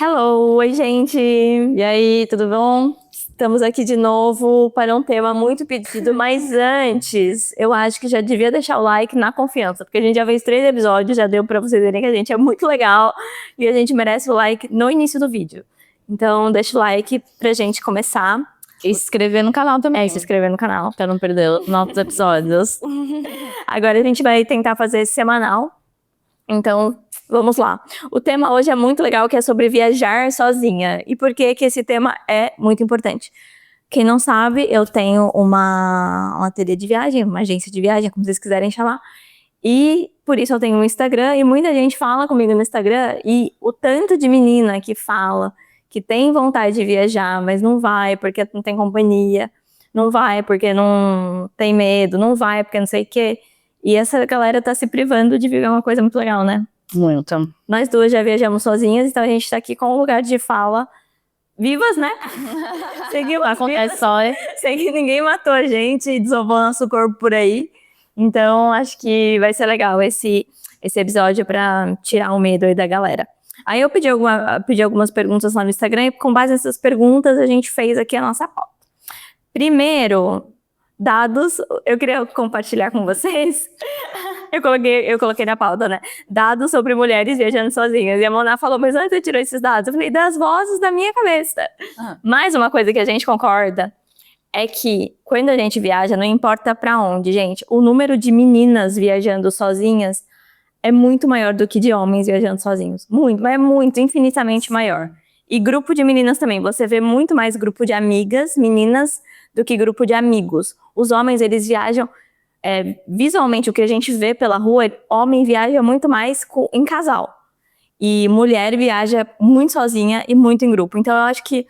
Hello, oi gente! E aí, tudo bom? Estamos aqui de novo para um tema muito pedido, mas antes, eu acho que já devia deixar o like na confiança, porque a gente já fez 3 episódios, já deu para vocês verem que a gente é muito legal e a gente merece o like no início do vídeo. Então, deixa o like pra gente começar. E se inscrever no canal também. Se inscrever no canal. Pra não perder os novos episódios. Agora a gente vai tentar fazer esse semanal. Então, vamos lá. O tema hoje é muito legal, que é sobre viajar sozinha. E por que esse tema é muito importante? Quem não sabe, eu tenho uma ateliê de viagem, uma agência de viagem, como vocês quiserem chamar. E por isso eu tenho um Instagram, e muita gente fala comigo no Instagram, e o tanto de menina que fala que tem vontade de viajar, mas não vai porque não tem companhia, não vai porque não tem medo, não vai porque não sei o quê. E essa galera tá se privando de viver uma coisa muito legal, né? Muito. Nós duas já viajamos sozinhas, então a gente tá aqui com um lugar de fala vivas, né? Seguimos Acontece só, sei que ninguém matou a gente e desovou nosso corpo por aí. Então, acho que vai ser legal esse episódio pra tirar o medo aí da galera. Aí eu pedi algumas perguntas lá no Instagram e com base nessas perguntas a gente fez aqui a nossa pauta. Primeiro, dados, eu queria compartilhar com vocês. Eu coloquei na pauta, né? Dados sobre mulheres viajando sozinhas. E a Mona falou, mas onde você tirou esses dados? Eu falei, das vozes da minha cabeça. Mais uma coisa que a gente concorda é que quando a gente viaja, não importa pra onde, gente, o número de meninas viajando sozinhas é muito maior do que de homens viajando sozinhos. Muito, mas é muito, infinitamente maior. E grupo de meninas também. Você vê muito mais grupo de amigas, meninas, do que grupo de amigos. Os homens, eles viajam... visualmente, o que a gente vê pela rua, homem viaja muito mais em casal. E mulher viaja muito sozinha e muito em grupo. Então, eu acho que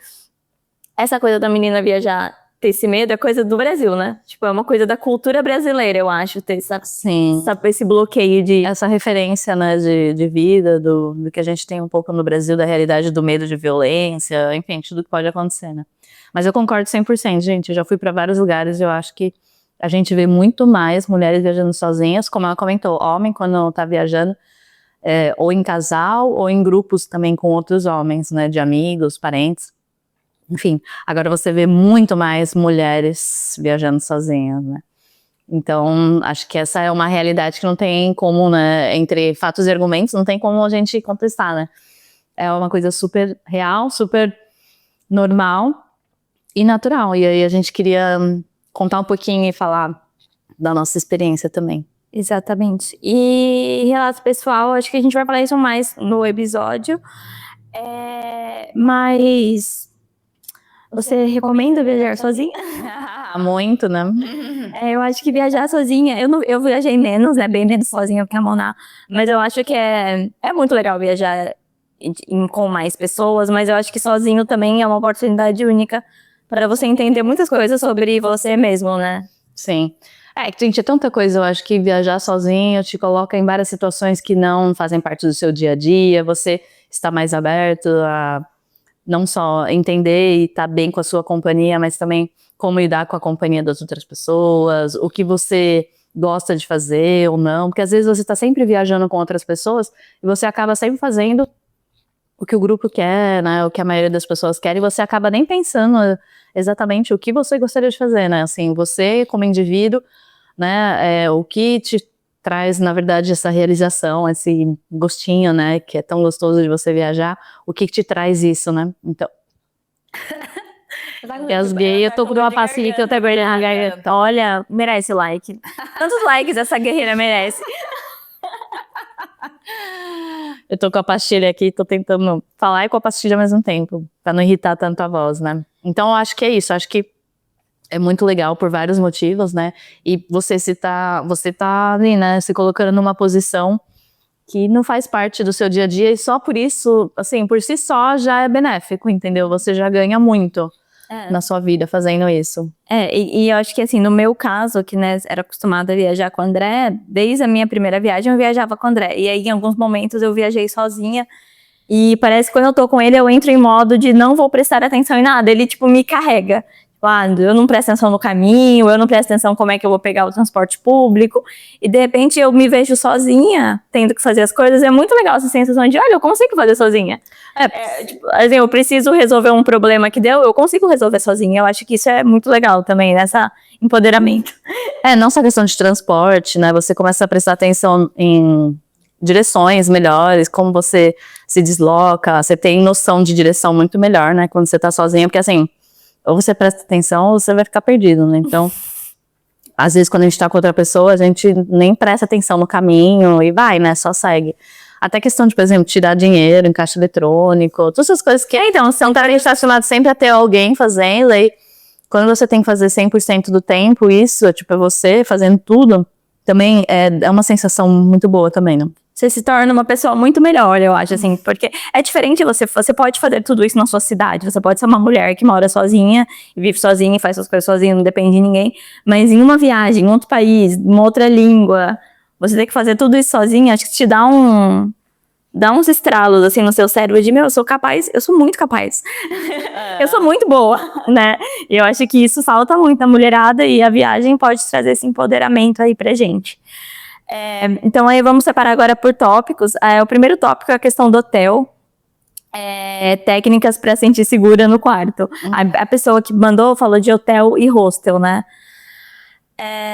essa coisa da menina viajar, ter esse medo, é coisa do Brasil, né? Tipo, é uma coisa da cultura brasileira, eu acho, ter esse bloqueio de... Essa referência, né, de vida, do que a gente tem um pouco no Brasil, da realidade do medo de violência, enfim, tudo que pode acontecer, né? Mas eu concordo 100%, gente. Eu já fui para vários lugares e eu acho que a gente vê muito mais mulheres viajando sozinhas, como ela comentou, homem quando tá viajando, ou em casal, ou em grupos também com outros homens, né, de amigos, parentes. Enfim, agora você vê muito mais mulheres viajando sozinhas, né? Então, acho que essa é uma realidade que não tem como, né, entre fatos e argumentos, não tem como a gente contestar, né? É uma coisa super real, super normal e natural. E aí a gente queria contar um pouquinho e falar da nossa experiência também. Exatamente. E relato pessoal, acho que a gente vai falar isso mais no episódio. Mas você recomenda viajar sozinha? Muito, né? Eu acho que viajar sozinha, eu viajei menos, né? Bem menos sozinha que a Mona, mas eu acho que é muito legal viajar com mais pessoas, mas eu acho que sozinho também é uma oportunidade única para você entender muitas coisas sobre você mesmo, né? Sim. Gente, é tanta coisa, eu acho que viajar sozinho te coloca em várias situações que não fazem parte do seu dia a dia, você está mais aberto a não só entender e estar bem com a sua companhia, mas também como lidar com a companhia das outras pessoas, o que você gosta de fazer ou não, porque às vezes você está sempre viajando com outras pessoas e você acaba sempre fazendo o que o grupo quer, né, o que a maioria das pessoas quer, e você acaba nem pensando exatamente o que você gostaria de fazer, né, assim, você como indivíduo, né, o que te traz, na verdade, essa realização, esse gostinho, né, que é tão gostoso de você viajar, o que te traz isso, né, então... Eu tô com uma pastilha que eu tô perdendo a garganta. Olha, merece like. Quantos likes essa guerreira merece? Eu tô com a pastilha aqui, tô tentando falar e com a pastilha ao mesmo tempo, pra não irritar tanto a voz, né. Então, eu acho que é isso, acho que é muito legal por vários motivos, né, e você tá ali, né, se colocando numa posição que não faz parte do seu dia a dia e só por isso, assim, por si só já é benéfico, entendeu? Você já ganha muito na sua vida fazendo isso. E eu acho que assim, no meu caso, que né, era acostumada a viajar com o André, desde a minha primeira viagem eu viajava com o André, e aí em alguns momentos eu viajei sozinha, e parece que quando eu tô com ele eu entro em modo de não vou prestar atenção em nada, ele tipo me carrega. eu não presto atenção no caminho, eu não presto atenção como é que eu vou pegar o transporte público, e de repente eu me vejo sozinha, tendo que fazer as coisas, é muito legal essa sensação de, olha, eu consigo fazer sozinha. Tipo, assim, eu preciso resolver um problema que deu, eu consigo resolver sozinha. Eu acho que isso é muito legal também, nessa empoderamento. Não só questão de transporte, né? Você começa a prestar atenção em direções melhores, como você se desloca, você tem noção de direção muito melhor, né? Quando você tá sozinha, porque assim, ou você presta atenção ou você vai ficar perdido, né? Então, às vezes quando a gente tá com outra pessoa, a gente nem presta atenção no caminho e vai, né? Só segue. Até questão de, por exemplo, tirar dinheiro em caixa eletrônico, todas essas coisas que... Então, a gente está acostumado sempre a ter alguém fazendo, e quando você tem que fazer 100% do tempo, isso, é você fazendo tudo, também é uma sensação muito boa também, né? Você se torna uma pessoa muito melhor, eu acho, assim, porque é diferente, você pode fazer tudo isso na sua cidade, você pode ser uma mulher que mora sozinha, vive sozinha, faz suas coisas sozinha, não depende de ninguém, mas em uma viagem, em outro país, em uma outra língua, você tem que fazer tudo isso sozinha, acho que te dá uns estralos, assim, no seu cérebro de, eu sou capaz, eu sou muito capaz. Eu sou muito boa, né? E eu acho que isso falta muito na mulherada, e a viagem pode trazer esse empoderamento aí pra gente. Então aí vamos separar agora por tópicos. O primeiro tópico é a questão do hotel. Técnicas para sentir segura no quarto. A pessoa que mandou falou de hotel e hostel, né?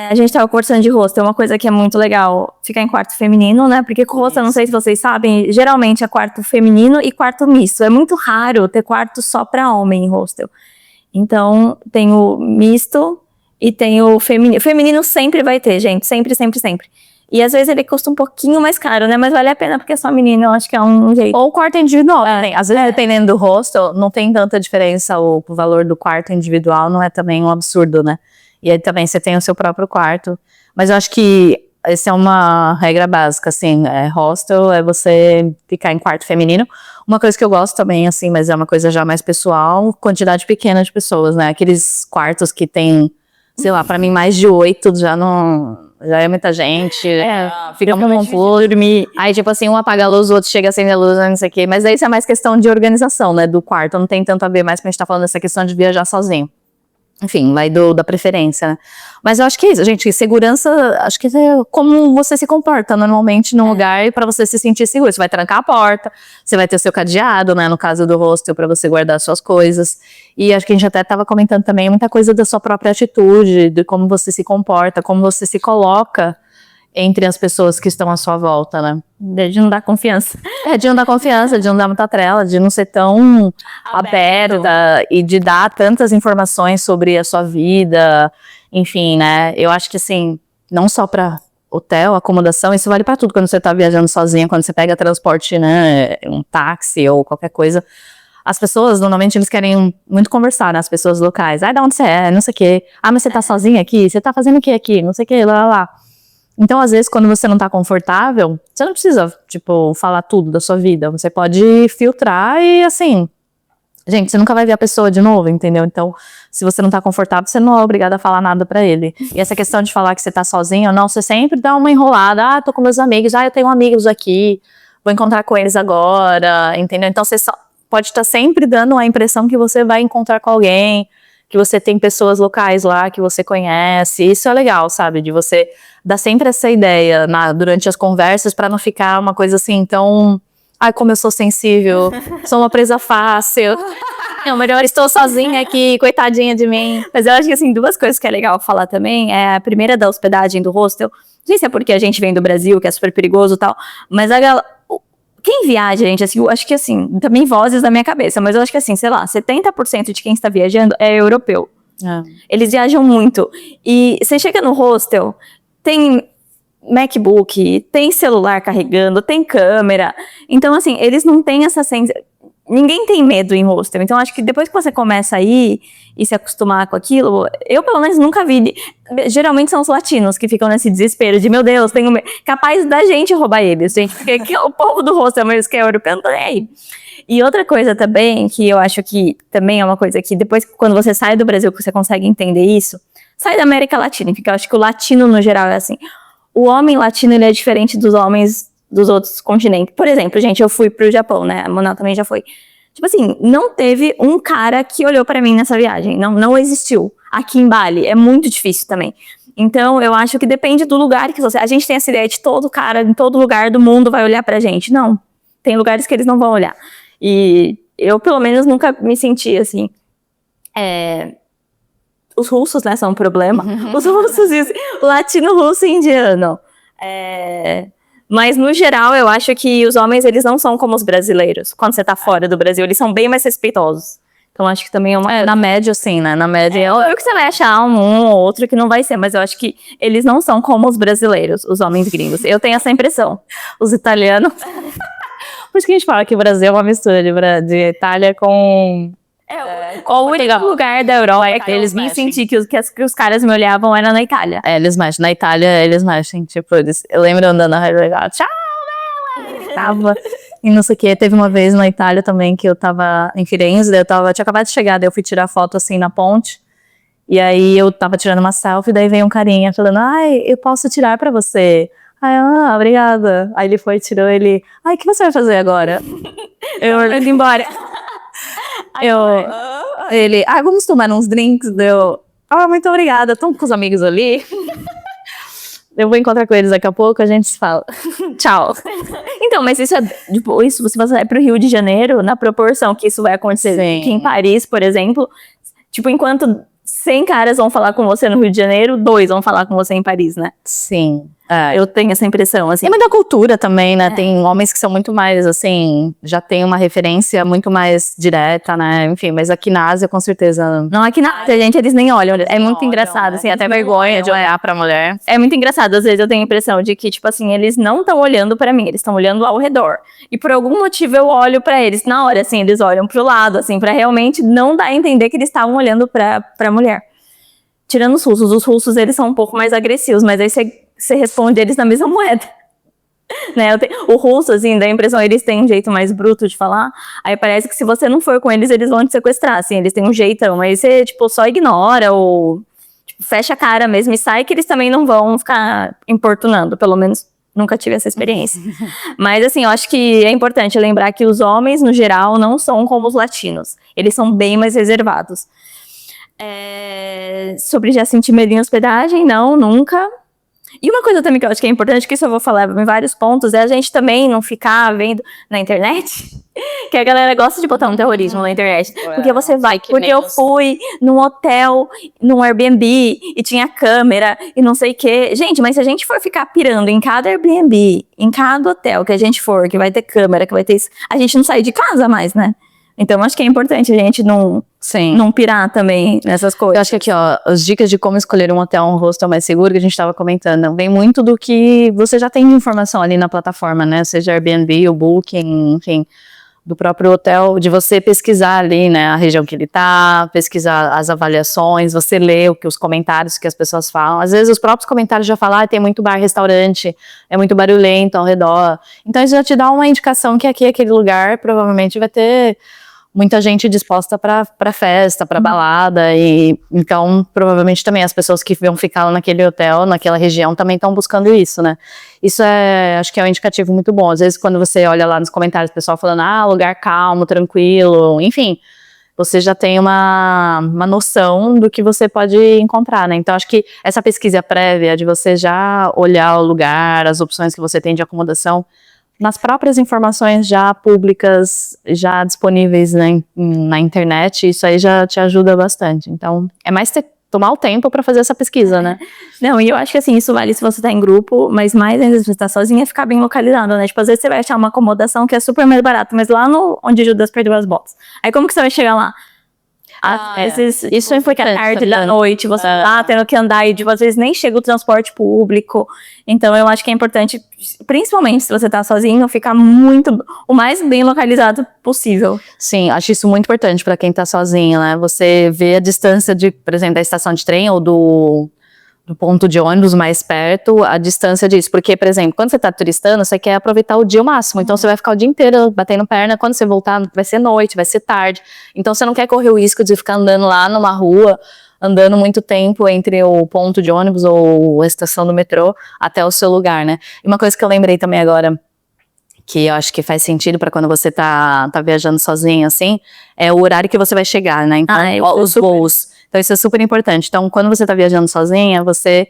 A gente tava conversando de hostel, uma coisa que é muito legal, ficar em quarto feminino, né? Porque com hostel, não sei se vocês sabem, geralmente é quarto feminino e quarto misto. É muito raro ter quarto só para homem em hostel. Então, tem o misto e tem o feminino. Feminino sempre vai ter, gente. Sempre, sempre, sempre. E às vezes ele custa um pouquinho mais caro, né? Mas vale a pena porque é só menino, eu acho que é um jeito. Ou o quarto individual, né? Às vezes, dependendo do hostel, não tem tanta diferença. O valor do quarto individual não é também um absurdo, né? E aí também você tem o seu próprio quarto. Mas eu acho que essa é uma regra básica, assim. Hostel é você ficar em quarto feminino. Uma coisa que eu gosto também, assim, mas é uma coisa já mais pessoal, quantidade pequena de pessoas, né? Aqueles quartos que tem, sei lá, pra mim mais de 8 já é muita gente, fica muito confuso. Aí, tipo assim, um apaga a luz, o outro chega a acender a luz, não sei o quê. Mas aí isso é mais questão de organização, né, do quarto. Não tem tanto a ver mais com a gente tá falando dessa questão de viajar sozinho. Enfim, vai da preferência, né. Mas eu acho que é isso, gente, segurança, acho que é como você se comporta normalmente num lugar pra você se sentir seguro. Você vai trancar a porta, você vai ter o seu cadeado, né, no caso do hostel, pra você guardar suas coisas. E acho que a gente até tava comentando também muita coisa da sua própria atitude, de como você se comporta, como você se coloca entre as pessoas que estão à sua volta, né? De não dar confiança. De não dar confiança, de não dar muita trela, de não ser tão aberta e de dar tantas informações sobre a sua vida, enfim, né? Eu acho que, assim, não só para hotel, acomodação, isso vale para tudo. Quando você tá viajando sozinha, quando você pega transporte, né, um táxi ou qualquer coisa, as pessoas, normalmente, eles querem muito conversar, né? As pessoas locais. De onde você é? Não sei o quê. Mas você tá sozinha aqui? Você tá fazendo o quê aqui? Não sei o quê, lá, lá, lá. Então, às vezes, quando você não tá confortável, você não precisa, tipo, falar tudo da sua vida. Você pode filtrar e, assim, gente, você nunca vai ver a pessoa de novo, entendeu? Então, se você não tá confortável, você não é obrigada a falar nada pra ele. E essa questão de falar que você tá sozinho ou não, você sempre dá uma enrolada. Tô com meus amigos. Eu tenho amigos aqui. Vou encontrar com eles agora, entendeu? Então, você só pode estar sempre dando a impressão que você vai encontrar com alguém, que você tem pessoas locais lá que você conhece. Isso é legal, sabe? De você dar sempre essa ideia durante as conversas para não ficar uma coisa assim tão... como eu sou sensível, sou uma presa fácil. Não, melhor estou sozinha aqui, coitadinha de mim. Mas eu acho que, assim, duas coisas que é legal falar também. A primeira da hospedagem do hostel. Não sei se é porque a gente vem do Brasil, que é super perigoso e tal, mas quem viaja, gente, assim, eu acho que, assim, também vozes da minha cabeça, mas eu acho que, assim, sei lá, 70% de quem está viajando é europeu. Eles viajam muito. E você chega no hostel, tem MacBook, tem celular carregando, tem câmera. Então, assim, eles não têm essa sensação. Ninguém tem medo em hostel. Então, acho que depois que você começa a ir e se acostumar com aquilo, eu, pelo menos, nunca vi. Geralmente são os latinos que ficam nesse desespero de, meu Deus, tenho medo. Capaz da gente roubar eles, gente. Porque o povo do hostel, mesmo que é europeu, não tá nem aí. E outra coisa também, que eu acho que também é uma coisa que depois, quando você sai do Brasil, que você consegue entender isso, sai da América Latina, porque eu acho que o latino, no geral, é assim. O homem latino, ele é diferente dos homens dos outros continentes. Por exemplo, gente, eu fui pro Japão, né? A Mona também já foi. Tipo assim, não teve um cara que olhou pra mim nessa viagem. Não existiu. Aqui em Bali é muito difícil também. Então, eu acho que depende do lugar que você... A gente tem essa ideia de todo cara, em todo lugar do mundo vai olhar pra gente. Não. Tem lugares que eles não vão olhar. E eu, pelo menos, nunca me senti assim... Os russos, né, são um problema. Os russos, o latino, russo e indiano. Mas, no geral, eu acho que os homens, eles não são como os brasileiros. Quando você tá fora do Brasil, eles são bem mais respeitosos. Então, acho que também é uma... Na média, sim, né? Na média... Eu que você vai achar um ou outro que não vai ser, mas eu acho que eles não são como os brasileiros, os homens gringos. Eu tenho essa impressão. Os italianos... Por isso que a gente fala que o Brasil é uma mistura de Itália com... O único lugar da Europa que eles me senti que os caras me olhavam era na Itália. Eles mexem. Na Itália, eles mexem. Tipo, eu lembro andando na rua legal. Tchau, Bela! Tava... E não sei o que, teve uma vez na Itália também que eu tava em Firenze, daí tinha acabado de chegar, daí eu fui tirar foto assim na ponte, e aí eu tava tirando uma selfie, daí veio um carinha falando, ai, eu posso tirar pra você? Ai, obrigada. Aí ele foi, tirou, ele, ai, o que você vai fazer agora? Eu indo embora. Ele, vamos tomar uns drinks? Deu, muito obrigada, tô com os amigos ali. Eu vou encontrar com eles daqui a pouco, a gente se fala. Tchau. Então, mas isso tipo, se você vai pro Rio de Janeiro, na proporção que isso vai acontecer aqui em Paris, por exemplo, tipo, enquanto 100 caras vão falar com você no Rio de Janeiro, 2 vão falar com você em Paris, né? Sim. Eu tenho essa impressão, assim. E muita cultura também, né? Tem homens que são muito mais, assim, já tem uma referência muito mais direta, né? Enfim, mas aqui na Ásia, com certeza... Não, aqui na Ásia, gente, eles nem olham. É muito engraçado, assim, até vergonha de olhar pra mulher. É muito engraçado, às vezes eu tenho a impressão de que, tipo assim, eles não estão olhando pra mim, eles estão olhando ao redor. E por algum motivo eu olho pra eles. Na hora, assim, eles olham pro lado, assim, pra realmente não dar a entender que eles estavam olhando pra mulher. Tirando os russos, eles são um pouco mais agressivos, mas aí você responde eles na mesma moeda. Né? O russo, assim, dá a impressão, eles têm um jeito mais bruto de falar, aí parece que se você não for com eles, eles vão te sequestrar, assim, eles têm um jeitão, aí você, tipo, só ignora ou tipo, fecha a cara mesmo e sai, que eles também não vão ficar importunando, pelo menos nunca tive essa experiência. Mas, assim, eu acho que é importante lembrar que os homens, no geral, não são como os latinos, eles são bem mais reservados. Sobre já sentir medo em hospedagem, não, nunca. E uma coisa também que eu acho que é importante, que isso eu vou falar em vários pontos, é a gente também não ficar vendo na internet, que a galera gosta de botar um terrorismo na internet, porque você vai, porque eu fui num hotel, num Airbnb, e tinha câmera, e não sei o quê. Gente, mas se a gente for ficar pirando em cada Airbnb, em cada hotel que a gente for, que vai ter câmera, que vai ter isso, a gente não sai de casa mais, né? Então, acho que é importante a gente não pirar também nessas coisas. Eu acho que aqui, ó, as dicas de como escolher um hotel, um hostel mais seguro, que a gente estava comentando, vem muito do que você já tem de informação ali na plataforma, né? Seja Airbnb, o Booking, enfim, do próprio hotel, de você pesquisar ali, né, a região que ele tá, pesquisar as avaliações, você lê os comentários que as pessoas falam. Às vezes os próprios comentários já falam, tem muito bar, restaurante, é muito barulhento ao redor. Então isso já te dá uma indicação que aqui, aquele lugar, provavelmente vai ter muita gente disposta para festa, para balada, e então provavelmente também as pessoas que vão ficar lá naquele hotel, naquela região, também estão buscando isso, né? Isso acho que é um indicativo muito bom. Às vezes quando você olha lá nos comentários, o pessoal falando, lugar calmo, tranquilo, enfim, você já tem uma noção do que você pode encontrar, né? Então acho que essa pesquisa prévia de você já olhar o lugar, as opções que você tem de acomodação, nas próprias informações já públicas, já disponíveis na internet, isso aí já te ajuda bastante. Então, é mais tomar o tempo para fazer essa pesquisa, né? Não, e eu acho que assim, isso vale se você tá em grupo, mas mais ainda se você tá sozinha, é ficar bem localizado, né? Tipo, às vezes você vai achar uma acomodação que é super mais barata, mas lá onde Judas perdeu as botas. Aí como que você vai chegar lá? Às vezes, isso é porque é tarde da noite, você tá tendo que andar e às vezes nem chega o transporte público. Então eu acho que é importante, principalmente se você tá sozinho, ficar o mais bem localizado possível. Sim, acho isso muito importante para quem tá sozinho, né? Você vê a distância por exemplo, da estação de trem ou do ponto de ônibus mais perto, a distância disso. Porque, por exemplo, quando você tá turistando, você quer aproveitar o dia ao máximo. Então, você vai ficar o dia inteiro batendo perna. Quando você voltar, vai ser noite, vai ser tarde. Então, você não quer correr o risco de ficar andando lá numa rua, andando muito tempo entre o ponto de ônibus ou a estação do metrô até o seu lugar, né? E uma coisa que eu lembrei também agora, que eu acho que faz sentido para quando você tá viajando sozinho, assim, é o horário que você vai chegar, né? Então, os voos. Então, isso é super importante. Então, quando você tá viajando sozinha, você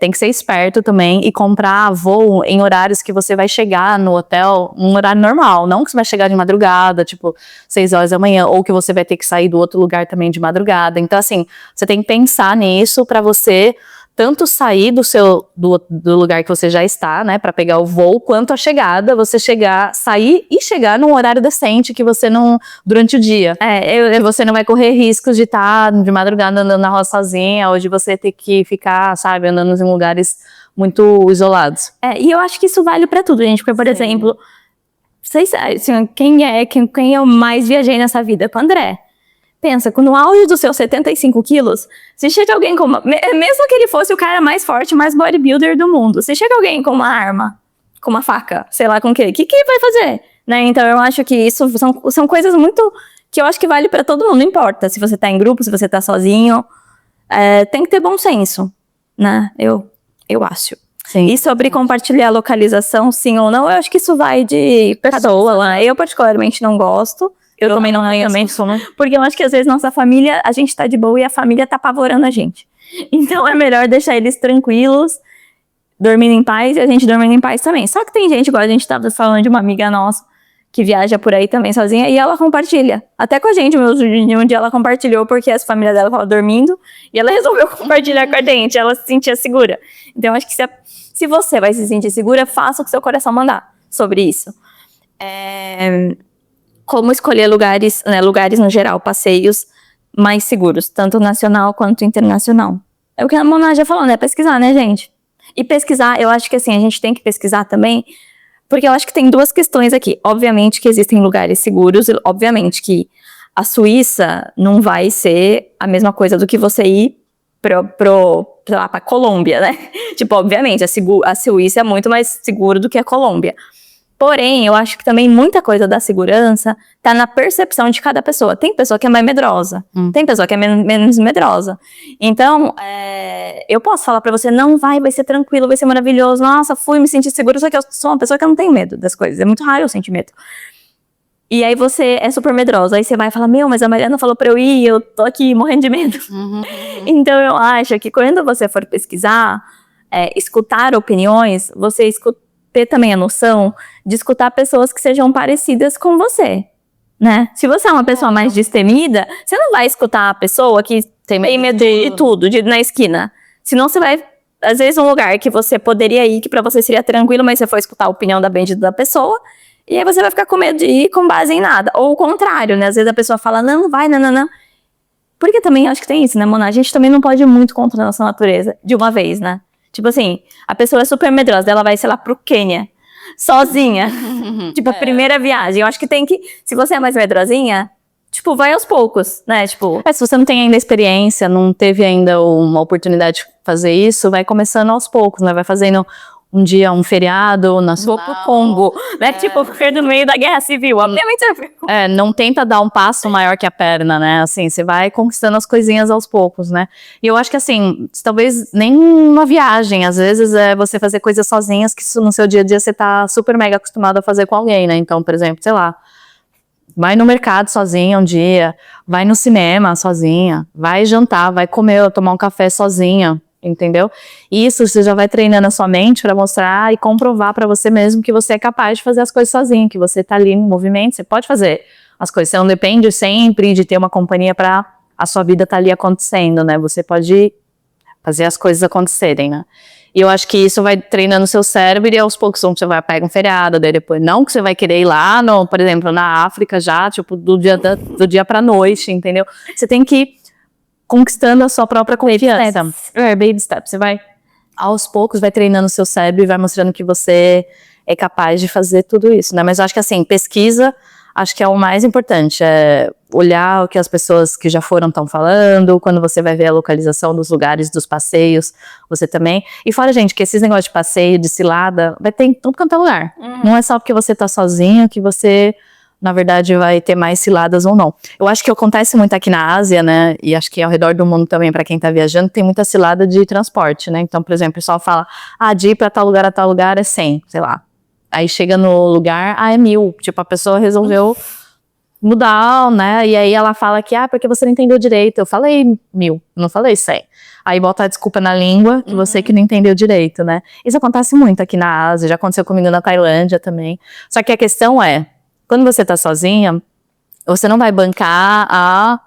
tem que ser esperto também e comprar voo em horários que você vai chegar no hotel, um horário normal, não que você vai chegar de madrugada, tipo 6 horas da manhã, ou que você vai ter que sair do outro lugar também de madrugada. Então, assim, você tem que pensar nisso para você tanto sair do lugar que você já está, né, para pegar o voo, quanto a chegada, você sair e chegar num horário decente que você não, durante o dia. Que você não vai correr riscos de estar de madrugada andando na rua sozinha, ou de você ter que ficar, sabe, andando em lugares muito isolados. E eu acho que isso vale para tudo, gente, porque, por exemplo, vocês, assim, quem eu mais viajei nessa vida? Com o André. Pensa, no auge dos seus 75 quilos, se chega alguém com mesmo que ele fosse o cara mais forte, mais bodybuilder do mundo, se chega alguém com uma arma, com uma faca, sei lá com o quê, que vai fazer? Né? Então eu acho que isso são coisas muito, que eu acho que vale pra todo mundo, não importa se você tá em grupo, se você tá sozinho, tem que ter bom senso, né? Eu acho. Sim. E sobre compartilhar a localização, sim ou não, eu acho que isso vai de pessoa, né? Eu particularmente não gosto. Eu também não também, porque eu acho que às vezes nossa família, a gente tá de boa e a família tá apavorando a gente. Então é melhor deixar eles tranquilos, dormindo em paz e a gente dormindo em paz também. Só que tem gente, igual a gente tava falando de uma amiga nossa, que viaja por aí também sozinha, e ela compartilha. Até com a gente, um dia ela compartilhou porque a família dela tava dormindo, e ela resolveu compartilhar com a gente, ela se sentia segura. Então eu acho que se você vai se sentir segura, faça o que seu coração mandar sobre isso. Como escolher lugares, né, lugares no geral, passeios mais seguros, tanto nacional quanto internacional. É o que a Mona já falou, né? Pesquisar, né, gente? E pesquisar, eu acho que assim, a gente tem que pesquisar também, porque eu acho que tem duas questões aqui. Obviamente que existem lugares seguros, obviamente que a Suíça não vai ser a mesma coisa do que você ir pra Colômbia, né? Tipo, obviamente, a Suíça é muito mais seguro do que a Colômbia. Porém, eu acho que também muita coisa da segurança tá na percepção de cada pessoa. Tem pessoa que é mais medrosa, tem pessoa que é menos medrosa. Então, eu posso falar pra você, não vai ser tranquilo, vai ser maravilhoso. Nossa, me senti seguro, só que eu sou uma pessoa que eu não tenho medo das coisas. É muito raro eu sentir medo. E aí você é super medrosa. Aí você vai falar, mas a Mariana falou pra eu ir, eu tô aqui morrendo de medo. Então, eu acho que quando você for pesquisar, escutar opiniões, você ter também a noção de escutar pessoas que sejam parecidas com você, né? Se você é uma pessoa mais destemida, você não vai escutar a pessoa que tem medo de tudo, de ir na esquina. Senão você vai, às vezes, um lugar que você poderia ir, que pra você seria tranquilo, mas você foi escutar a opinião da bendita da pessoa, e aí você vai ficar com medo de ir com base em nada. Ou o contrário, né? Às vezes a pessoa fala, não, vai, não. Porque também acho que tem isso, né, Mona? A gente também não pode ir muito contra a nossa natureza, de uma vez, né? Tipo assim, a pessoa é super medrosa, ela vai, sei lá, pro Quênia, sozinha. Tipo, a primeira viagem. Eu acho que tem que, se você é mais medrosinha, tipo, vai aos poucos, né? Tipo, se você não tem ainda experiência, não teve ainda uma oportunidade de fazer isso, vai começando aos poucos, né? Vai fazendo um dia um feriado nacional. Vou pro Congo, né? Tipo, no meio da guerra civil. Obviamente não tenta dar um passo maior que a perna, né? Assim, você vai conquistando as coisinhas aos poucos, né? E eu acho que assim, talvez nem uma viagem, às vezes é você fazer coisas sozinhas que no seu dia a dia você tá super mega acostumado a fazer com alguém, né? Então, por exemplo, sei lá, vai no mercado sozinha um dia, vai no cinema sozinha, vai jantar, vai comer, tomar um café sozinha. Entendeu? Isso você já vai treinando a sua mente para mostrar e comprovar para você mesmo que você é capaz de fazer as coisas sozinho, que você tá ali no movimento, você pode fazer as coisas, você não depende sempre de ter uma companhia para a sua vida tá ali acontecendo, né? Você pode fazer as coisas acontecerem, né? E eu acho que isso vai treinando o seu cérebro e aos poucos você vai pegar um feriado, daí depois não que você vai querer ir lá, por exemplo, na África já, tipo, do dia pra noite, entendeu? Você tem que conquistando a sua própria confiança. Baby steps. Você vai, aos poucos, vai treinando o seu cérebro e vai mostrando que você é capaz de fazer tudo isso, né? Mas eu acho que, assim, pesquisa, acho que é o mais importante. É olhar o que as pessoas que já foram estão falando, quando você vai ver a localização dos lugares, dos passeios, você também. E fora, gente, que esses negócios de passeio, de cilada, vai ter em tudo quanto é lugar. Não é só porque você tá sozinho que você, na verdade, vai ter mais ciladas ou não. Eu acho que acontece muito aqui na Ásia, né, e acho que ao redor do mundo também, para quem tá viajando, tem muita cilada de transporte, né, então, por exemplo, o pessoal fala, de ir pra tal lugar a tal lugar é 100, sei lá, Aí chega no lugar, é 1.000. Tipo, a pessoa resolveu mudar, né? E aí ela fala que, porque você não entendeu direito. Eu falei 1.000, não falei 100. Aí bota a desculpa na língua, que você que não entendeu direito, né? Isso acontece muito aqui na Ásia, já aconteceu comigo na Tailândia também. Só que a questão é, quando você tá sozinha, você não vai bancar a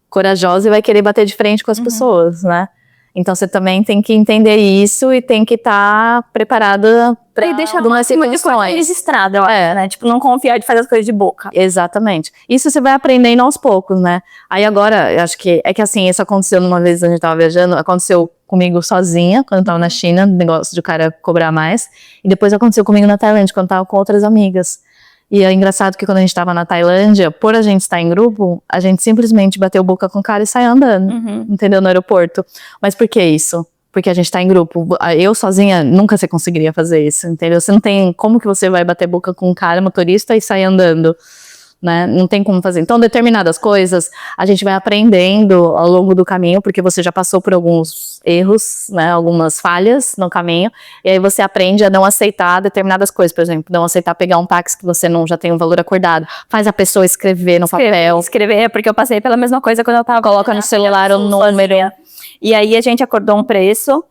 corajosa e vai querer bater de frente com as pessoas, né? Então você também tem que entender isso e tem que estar preparada para deixar uma de coisa registrada, eu acho, né? Tipo, não confiar de fazer as coisas de boca. Exatamente. Isso você vai aprendendo aos poucos, né? Aí agora, eu acho que assim, isso aconteceu numa vez a gente tava viajando, aconteceu comigo sozinha, quando eu tava na China, negócio de o cara cobrar mais, e depois aconteceu comigo na Tailândia, quando eu tava com outras amigas. E é engraçado que quando a gente tava na Tailândia, por a gente estar em grupo, a gente simplesmente bateu boca com o cara e saiu andando, entendeu? No aeroporto. Mas por que isso? Porque a gente tá em grupo. Eu sozinha, nunca você conseguiria fazer isso, entendeu? Você não tem como que você vai bater boca com um cara motorista e sair andando, né? Não tem como fazer. Então, determinadas coisas, a gente vai aprendendo ao longo do caminho, porque você já passou por alguns erros, né? Algumas falhas no caminho, e aí você aprende a não aceitar determinadas coisas, por exemplo, não aceitar pegar um táxi que você não já tem um valor acordado, faz a pessoa escrever no papel. Escrever, porque eu passei pela mesma coisa quando eu tava... Coloca no celular o número. E aí a gente acordou um preço,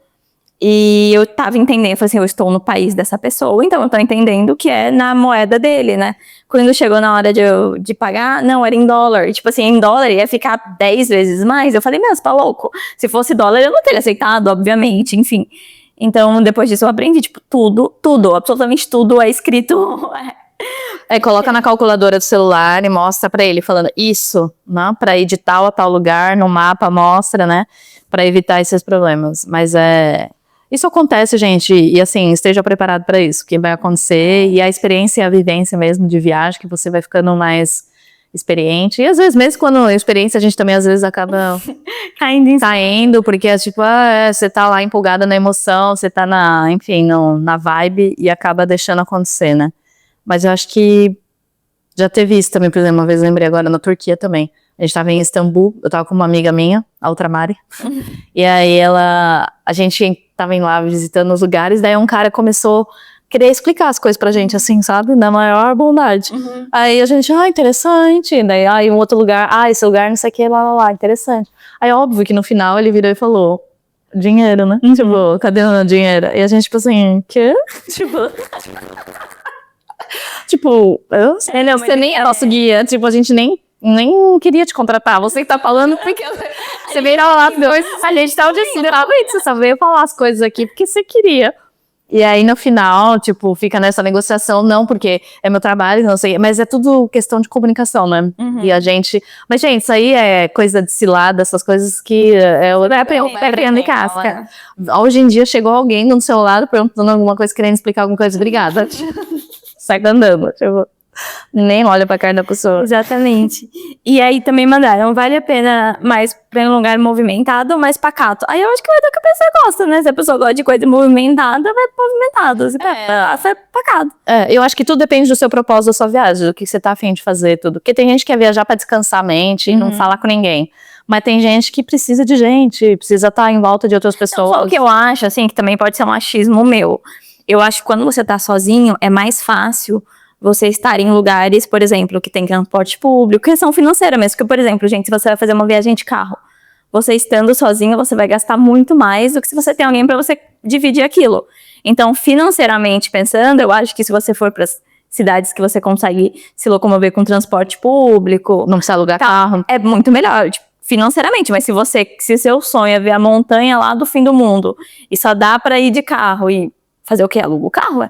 e eu tava entendendo, eu falei assim, eu estou no país dessa pessoa, então eu tô entendendo que é na moeda dele, né? Quando chegou na hora de pagar, não, era em dólar. Tipo assim, em dólar ia ficar 10 vezes mais. Eu falei, meu, você tá louco? Se fosse dólar, eu não teria aceitado, obviamente, enfim. Então, depois disso eu aprendi, tipo, tudo, absolutamente tudo é escrito... Coloca na calculadora do celular e mostra pra ele, falando isso, né? Pra ir de tal a tal lugar, no mapa mostra, né? Pra evitar esses problemas. Mas isso acontece, gente, e assim, esteja preparado para isso, que vai acontecer, e a experiência e a vivência mesmo de viagem, que você vai ficando mais experiente, e às vezes, mesmo quando a experiência, a gente também às vezes acaba caindo, porque é tipo, você tá lá empolgada na emoção, você tá enfim, na vibe, e acaba deixando acontecer, né? Mas eu acho que já teve isso também, por exemplo, uma vez eu lembrei agora na Turquia também. A gente tava em Istambul, eu tava com uma amiga minha, a Ultramari, e aí a gente tava lá visitando os lugares, daí um cara começou a querer explicar as coisas pra gente, assim, sabe, na maior bondade. Aí a gente, interessante, daí um outro lugar, esse lugar não sei o que, lá, interessante. Aí óbvio que no final ele virou e falou, dinheiro, né? Tipo, cadê o dinheiro? E a gente, tipo assim, quê? Tipo, você nem é nosso guia, tipo, a gente nem queria te contratar, você que tá falando porque você veio lá, a gente tava decidindo, você só veio falar as coisas aqui porque você queria. E aí no final, tipo, fica nessa negociação, não porque é meu trabalho, não sei, mas é tudo questão de comunicação, né? E a gente, mas gente, isso aí é coisa de cilada, essas coisas que aprendendo em casca. Hoje em dia chegou alguém no celular perguntando alguma coisa, querendo explicar alguma coisa, obrigada. Sai andando, tipo, nem olha pra cara da pessoa. Exatamente. E aí também mandaram, vale a pena mais pra um lugar movimentado ou mais pacato? Aí eu acho que vai do que a pessoa gosta, né? Se a pessoa gosta de coisa movimentada, vai movimentado. Se vai pacato. Eu acho que tudo depende do seu propósito da sua viagem, do que você tá afim de fazer, tudo. Porque tem gente que quer viajar pra descansar a mente e não falar com ninguém. Mas tem gente que precisa de gente, precisa estar em volta de outras pessoas. Então, o que eu acho, assim, que também pode ser um achismo meu. Eu acho que quando você tá sozinho, é mais fácil você estar em lugares, por exemplo, que tem transporte público, questão financeira mesmo. Porque, por exemplo, gente, se você vai fazer uma viagem de carro, você estando sozinho, você vai gastar muito mais do que se você tem alguém para você dividir aquilo. Então, financeiramente pensando, eu acho que se você for para cidades que você consegue se locomover com transporte público, não precisa alugar carro, é muito melhor, tipo, financeiramente. Mas se seu sonho é ver a montanha lá do fim do mundo e só dá para ir de carro e fazer o quê? Aluga o carro,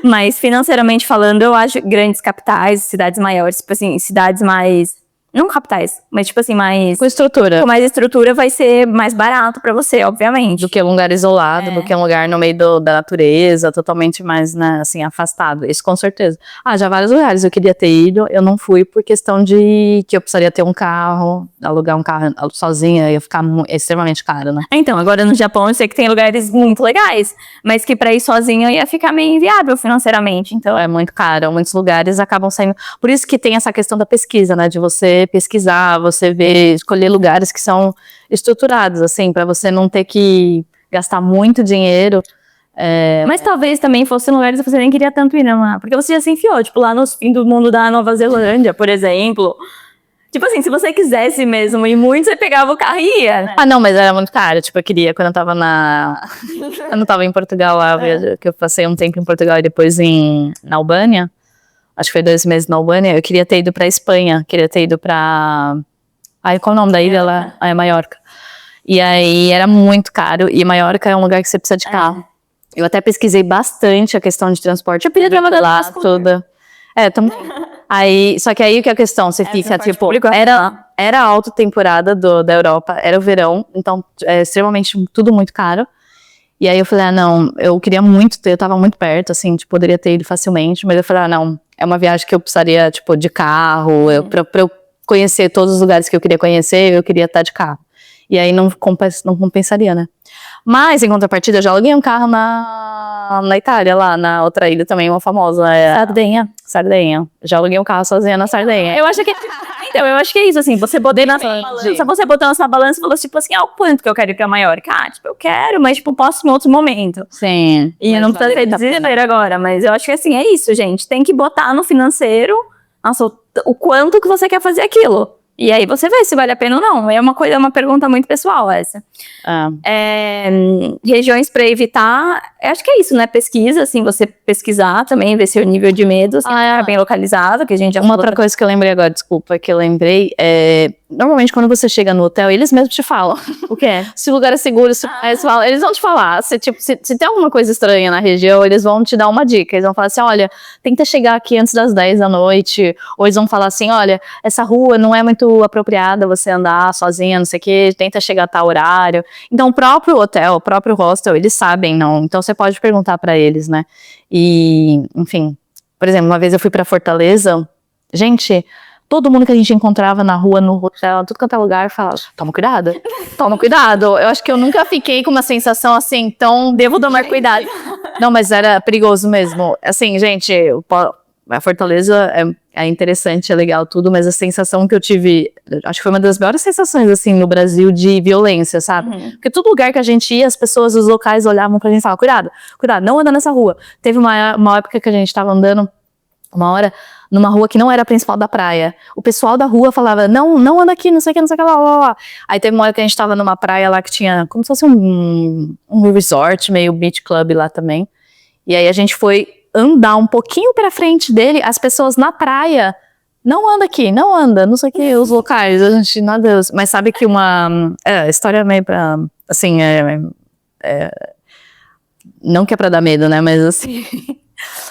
Mas financeiramente falando, eu acho grandes capitais, cidades maiores, tipo assim, cidades mais... Não capitais, mas tipo assim, mais... Com estrutura. Com mais estrutura vai ser mais barato pra você, obviamente. Do que um lugar isolado, do que um lugar no meio da natureza, totalmente mais, né, assim, afastado. Isso com certeza. Já vários lugares eu queria ter ido, eu não fui por questão de que eu precisaria ter um carro, alugar um carro sozinha ia ficar extremamente caro, né? Então, agora no Japão eu sei que tem lugares muito legais, mas que pra ir sozinha ia ficar meio inviável financeiramente, então... É muito caro, muitos lugares acabam saindo... Por isso que tem essa questão da pesquisa, né, de você pesquisar, você ver, escolher lugares que são estruturados, assim, para você não ter que gastar muito dinheiro Mas talvez também fossem lugares que você nem queria tanto ir, não, porque você já se enfiou, tipo, lá no fim do mundo da Nova Zelândia, por exemplo. Tipo assim, se você quisesse mesmo ir muito, você pegava o carro e ia, né? Ah, não, mas era muito caro. Tipo, eu queria, quando eu tava quando eu tava em Portugal lá, que eu passei um tempo em Portugal e depois na Albânia, acho que foi 2 meses na Albânia, eu queria ter ido pra Espanha, queria ter ido pra... Ai, qual é o nome da ilha lá? Ah, é Maiorca. E aí era muito caro, e Maiorca é um lugar que você precisa de carro. Eu até pesquisei bastante a questão de transporte. Eu queria trabalhar lá toda. Também. Aí, só que aí o que é a questão? Você fica, tipo, era a alta temporada da Europa, era o verão, então é extremamente, tudo muito caro. E aí eu falei, não, eu queria muito ter, eu tava muito perto, assim, tipo, poderia ter ido facilmente, mas eu falei, não, é uma viagem que eu precisaria, tipo, de carro, pra eu conhecer todos os lugares que eu queria conhecer, eu queria estar de carro. E aí não compensaria, né? Mas, em contrapartida, eu já aluguei um carro na Itália, lá na outra ilha também, uma famosa. Sardenha. Já aluguei um carro sozinha na Sardenha. Eu acho que então, eu acho que é isso, assim, você botar na balança, você botou na sua balança e falou, tipo assim, o quanto que eu quero ir pra Maiorca? Tipo, eu quero, mas, tipo, posso em outro momento. Sim. E não precisa ser desespero agora, mas eu acho que, assim, é isso, gente. Tem que botar no financeiro, nossa, o quanto que você quer fazer aquilo. E aí você vê se vale a pena ou não. É uma pergunta muito pessoal essa. Regiões para evitar, acho que é isso, né? Pesquisa, assim, você pesquisar também, ver seu nível de medo, assim, ficar bem localizado, que a gente já Uma outra coisa que eu lembrei agora, desculpa, que eu lembrei, normalmente quando você chega no hotel, eles mesmos te falam. O quê? Se o lugar é seguro, eles vão te falar. Se tem alguma coisa estranha na região, eles vão te dar uma dica. Eles vão falar assim, olha, tenta chegar aqui antes das 10 da noite. Ou eles vão falar assim, olha, essa rua não é muito apropriada você andar sozinha, não sei o quê, tenta chegar a tal horário. Então, o próprio hotel, o próprio hostel, eles sabem, não. Então, você pode perguntar pra eles, né? E, enfim, por exemplo, uma vez eu fui pra Fortaleza, gente... Todo mundo que a gente encontrava na rua, no hotel, tudo quanto é lugar, falava, toma cuidado, toma cuidado. Eu acho que eu nunca fiquei com uma sensação assim, tão, devo tomar cuidado. Não, mas era perigoso mesmo. Assim, gente, a Fortaleza é interessante, é legal tudo, mas a sensação que eu tive, acho que foi uma das maiores sensações, assim, no Brasil de violência, sabe? Porque todo lugar que a gente ia, as pessoas, os locais olhavam pra gente e falavam, cuidado, não anda nessa rua. Teve uma época que a gente tava andando, uma hora, numa rua que não era a principal da praia. O pessoal da rua falava, não anda aqui, não sei o que, lá. Aí teve uma hora que a gente tava numa praia lá que tinha como se fosse um resort, meio beach club lá também. E aí a gente foi andar um pouquinho pra frente dele, as pessoas na praia, não anda aqui, não anda, não sei o que, os locais, a gente, nada, mas sabe que a história é meio pra, assim, não que é pra dar medo, né, mas assim...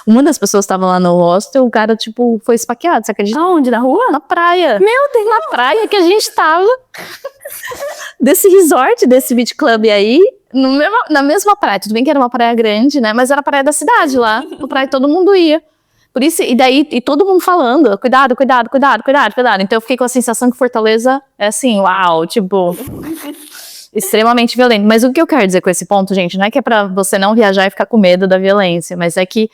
Uma das pessoas estava lá no hostel, o cara, tipo, foi esfaqueado, você acredita? Onde? Na rua? Na praia. Meu Deus! Na praia que a gente tava. Desse resort, desse beach club aí, na mesma praia. Tudo bem que era uma praia grande, né? Mas era a praia da cidade lá. A praia que todo mundo ia. Por isso, e todo mundo falando, cuidado. Então eu fiquei com a sensação que Fortaleza é assim, uau, tipo... extremamente violento. Mas o que eu quero dizer com esse ponto, gente, não é que é pra você não viajar e ficar com medo da violência, mas é que,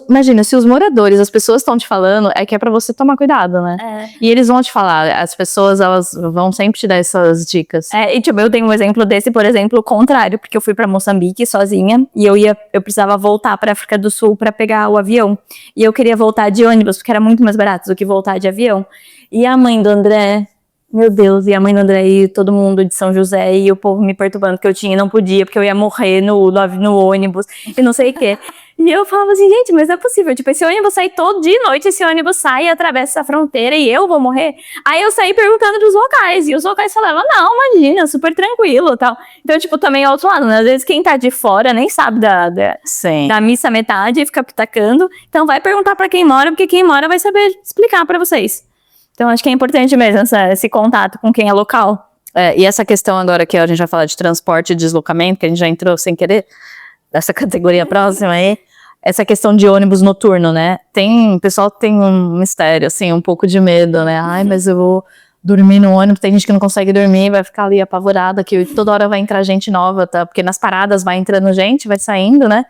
imagina, se os moradores, as pessoas estão te falando, é que é pra você tomar cuidado, né? E eles vão te falar, as pessoas, elas vão sempre te dar essas dicas. E tipo, eu tenho um exemplo desse, por exemplo, o contrário, porque eu fui pra Moçambique sozinha, e eu precisava voltar pra África do Sul pra pegar o avião, e eu queria voltar de ônibus, porque era muito mais barato do que voltar de avião. E a mãe do André... Meu Deus, e a mãe do André e todo mundo de São José e o povo me perturbando que eu tinha e não podia, porque eu ia morrer no ônibus e não sei o quê. E eu falava assim, gente, mas não é possível, tipo, esse ônibus sai todo de noite, esse ônibus sai e atravessa essa fronteira e eu vou morrer? Aí eu saí perguntando dos locais, e os locais falavam, não, imagina, super tranquilo e tal. Então, tipo, também é outro lado, né? Às vezes quem tá de fora nem sabe da missa metade e fica pitacando, então vai perguntar pra quem mora, porque quem mora vai saber explicar pra vocês. Então, acho que é importante mesmo esse contato com quem é local. E essa questão agora que a gente vai falar de transporte e deslocamento, que a gente já entrou sem querer, dessa categoria próxima aí, essa questão de ônibus noturno, né? O pessoal tem um mistério, assim, um pouco de medo, né? Ai, mas eu vou dormir no ônibus, tem gente que não consegue dormir, vai ficar ali apavorada, que toda hora vai entrar gente nova, tá? Porque nas paradas vai entrando gente, vai saindo, né?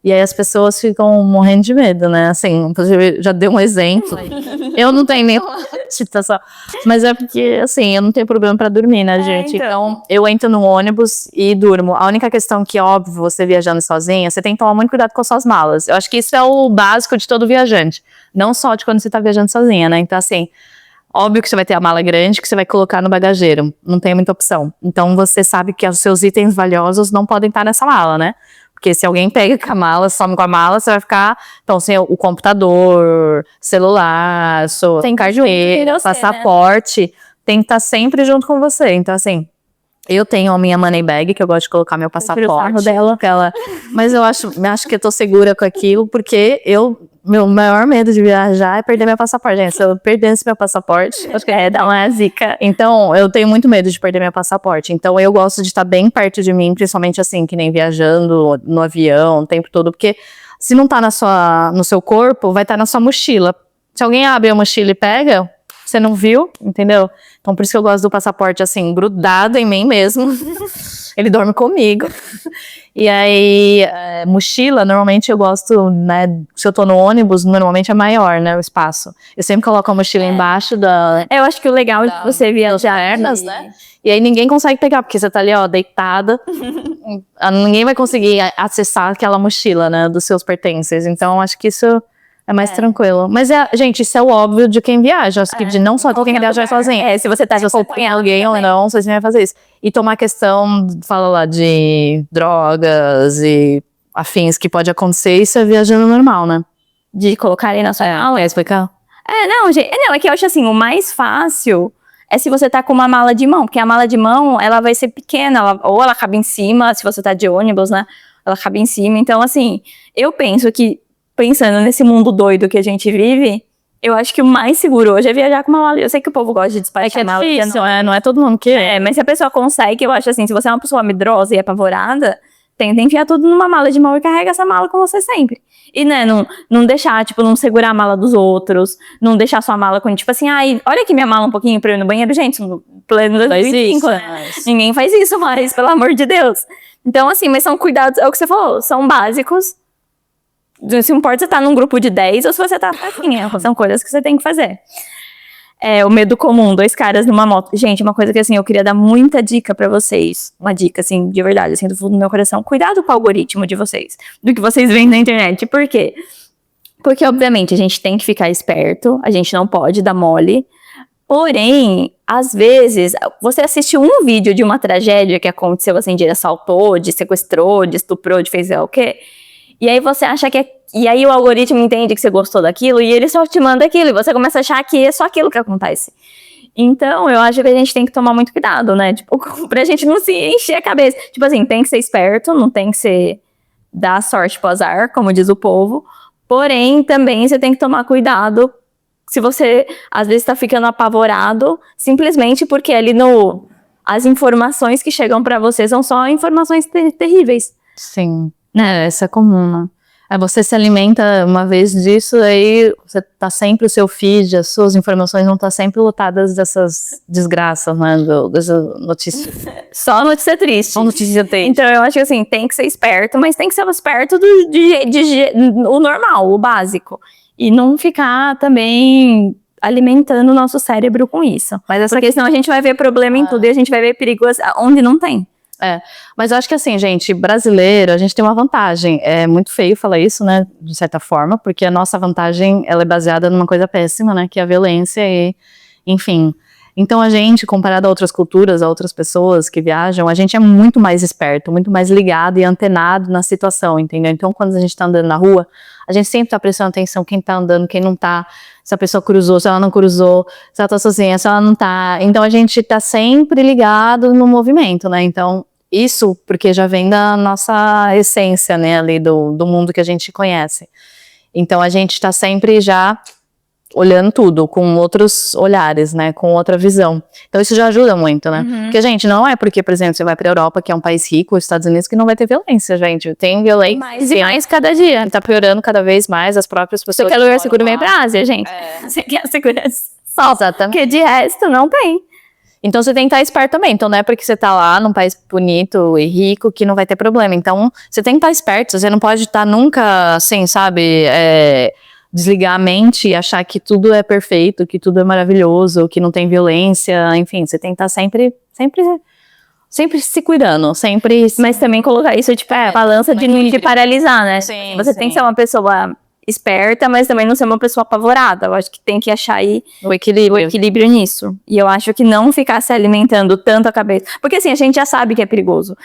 E aí as pessoas ficam morrendo de medo, né? Assim, inclusive, já dei um exemplo. Eu não tenho nenhuma situação. Mas é porque, assim, eu não tenho problema pra dormir, né, gente? Então, eu entro no ônibus e durmo. A única questão que, óbvio, você viajando sozinha, você tem que tomar muito cuidado com as suas malas. Eu acho que isso é o básico de todo viajante. Não só de quando você tá viajando sozinha, né? Então, assim, óbvio que você vai ter a mala grande que você vai colocar no bagageiro. Não tem muita opção. Então, você sabe que os seus itens valiosos não podem estar nessa mala, né? Porque se alguém pega com a mala, some com a mala, você vai ficar... Então, sem o computador, celular, Tem carteira, passaporte, tem que estar sempre junto com você. Então, assim, eu tenho a minha money bag, que eu gosto de colocar meu passaporte. Dela. Mas eu acho que eu tô segura com aquilo, porque meu maior medo de viajar é perder meu passaporte. Gente, se eu perdesse meu passaporte, Acho que dá uma zica. então, eu tenho muito medo de perder meu passaporte. Então, eu gosto de estar bem perto de mim, principalmente assim, que nem viajando no avião, o tempo todo. Porque se não tá no seu corpo, vai estar na sua mochila. Se alguém abre a mochila e pega, você não viu, entendeu? Então, por isso que eu gosto do passaporte, assim, grudado em mim mesmo. Ele dorme comigo. E aí, mochila, normalmente eu gosto, né, se eu tô no ônibus, normalmente é maior, né, o espaço. Eu sempre coloco a mochila embaixo Eu acho que o legal de você viajar... pernas, né? E aí ninguém consegue pegar, porque você tá ali, ó, deitada. Ninguém vai conseguir acessar aquela mochila, né, dos seus pertences. Então, acho que isso é mais tranquilo. Mas, gente, isso é o óbvio de quem viaja. Acho que não só de quem viaja sozinho. Se você tem alguém ou não, você vai fazer isso. E tomar questão, fala lá, de drogas e afins que pode acontecer, isso é viajando normal, né? De colocarem na sua mala. Quer explicar? Não, gente. Não, é que eu acho assim, o mais fácil é se você tá com uma mala de mão. Porque a mala de mão, ela vai ser pequena. Ou ela cabe em cima, se você tá de ônibus, né? Ela cabe em cima. Então, assim, eu penso que, pensando nesse mundo doido que a gente vive, eu acho que o mais seguro hoje é viajar com uma mala. Eu sei que o povo gosta de despachar mala. É difícil, não é todo mundo que mas se a pessoa consegue, eu acho assim, se você é uma pessoa medrosa e apavorada, tenta enfiar tudo numa mala de mão e carrega essa mala com você sempre. E, né, não deixar, tipo, não segurar a mala dos outros, não deixar sua mala com, tipo assim, ai, olha aqui minha mala um pouquinho pra eu ir no banheiro. Gente, no pleno 2005, né? Ninguém faz isso mais, pelo amor de Deus. Então, assim, mas são cuidados, é o que você falou, são básicos. Não se importa se você tá num grupo de 10 ou se você tá sozinha. São coisas que você tem que fazer. O medo comum, 2 caras numa moto. Gente, uma coisa que, assim, eu queria dar muita dica pra vocês. Uma dica, assim, de verdade, assim, do fundo do meu coração. Cuidado com o algoritmo de vocês. Do que vocês veem na internet. Por quê? Porque, obviamente, a gente tem que ficar esperto. A gente não pode dar mole. Porém, às vezes, você assiste um vídeo de uma tragédia que aconteceu, assim, de assaltou, de sequestrou, de estuprou, de fez o quê? E aí você acha que e aí o algoritmo entende que você gostou daquilo e ele só te manda aquilo. E você começa a achar que é só aquilo que acontece. Então, eu acho que a gente tem que tomar muito cuidado, né? Tipo, pra gente não se encher a cabeça. Tipo assim, tem que ser esperto, não tem que ser dar sorte pro azar, como diz o povo. Porém, também você tem que tomar cuidado se você, às vezes, tá ficando apavorado, simplesmente porque ali as informações que chegam pra você são só informações terríveis. Sim. Essa é comum, né? Você se alimenta uma vez disso, aí você tá sempre, o seu feed, as suas informações vão estar sempre lotadas dessas desgraças, né? Dessas notícias. Só notícia triste. Só notícia triste. Então eu acho que assim, tem que ser esperto, mas tem que ser esperto o normal, o básico. E não ficar também alimentando o nosso cérebro com isso. Porque senão a gente vai ver problema em tudo e a gente vai ver perigos onde não tem. Mas eu acho que assim, gente, brasileiro, a gente tem uma vantagem. É muito feio falar isso, né, de certa forma, porque a nossa vantagem, ela é baseada numa coisa péssima, né, que é a violência e, enfim. Então a gente, comparado a outras culturas, a outras pessoas que viajam, a gente é muito mais esperto, muito mais ligado e antenado na situação, entendeu? Então quando a gente tá andando na rua, a gente sempre tá prestando atenção quem tá andando, quem não tá, se a pessoa cruzou, se ela não cruzou, se ela tá sozinha, se ela não tá. Então a gente tá sempre ligado no movimento, né? Então isso porque já vem da nossa essência, né, ali do mundo que a gente conhece. Então a gente tá sempre já olhando tudo com outros olhares, né, com outra visão. Então isso já ajuda muito, né? Porque, gente, não é porque, por exemplo, você vai pra Europa, que é um país rico, os Estados Unidos, que não vai ter violência, gente. Tem violência. Mais e mais cada dia. Tá piorando cada vez mais, as próprias pessoas. Você quer lugar seguro, vem pra Ásia, gente. Você quer segurança só. Exatamente. Porque de resto, não tem. Então você tem que estar esperto também. Então não é porque você tá lá num país bonito e rico que não vai ter problema. Então você tem que estar esperto. Você não pode estar nunca assim, sabe, desligar a mente e achar que tudo é perfeito, que tudo é maravilhoso, que não tem violência. Enfim, você tem que estar sempre se cuidando, sempre. Mas também colocar isso, tipo, balança de não te paralisar, né? Sim, Você tem que ser uma pessoa esperta, mas também não ser uma pessoa apavorada. Eu acho que tem que achar aí o o equilíbrio nisso. E eu acho que não ficar se alimentando tanto a cabeça. Porque assim, a gente já sabe que é perigoso.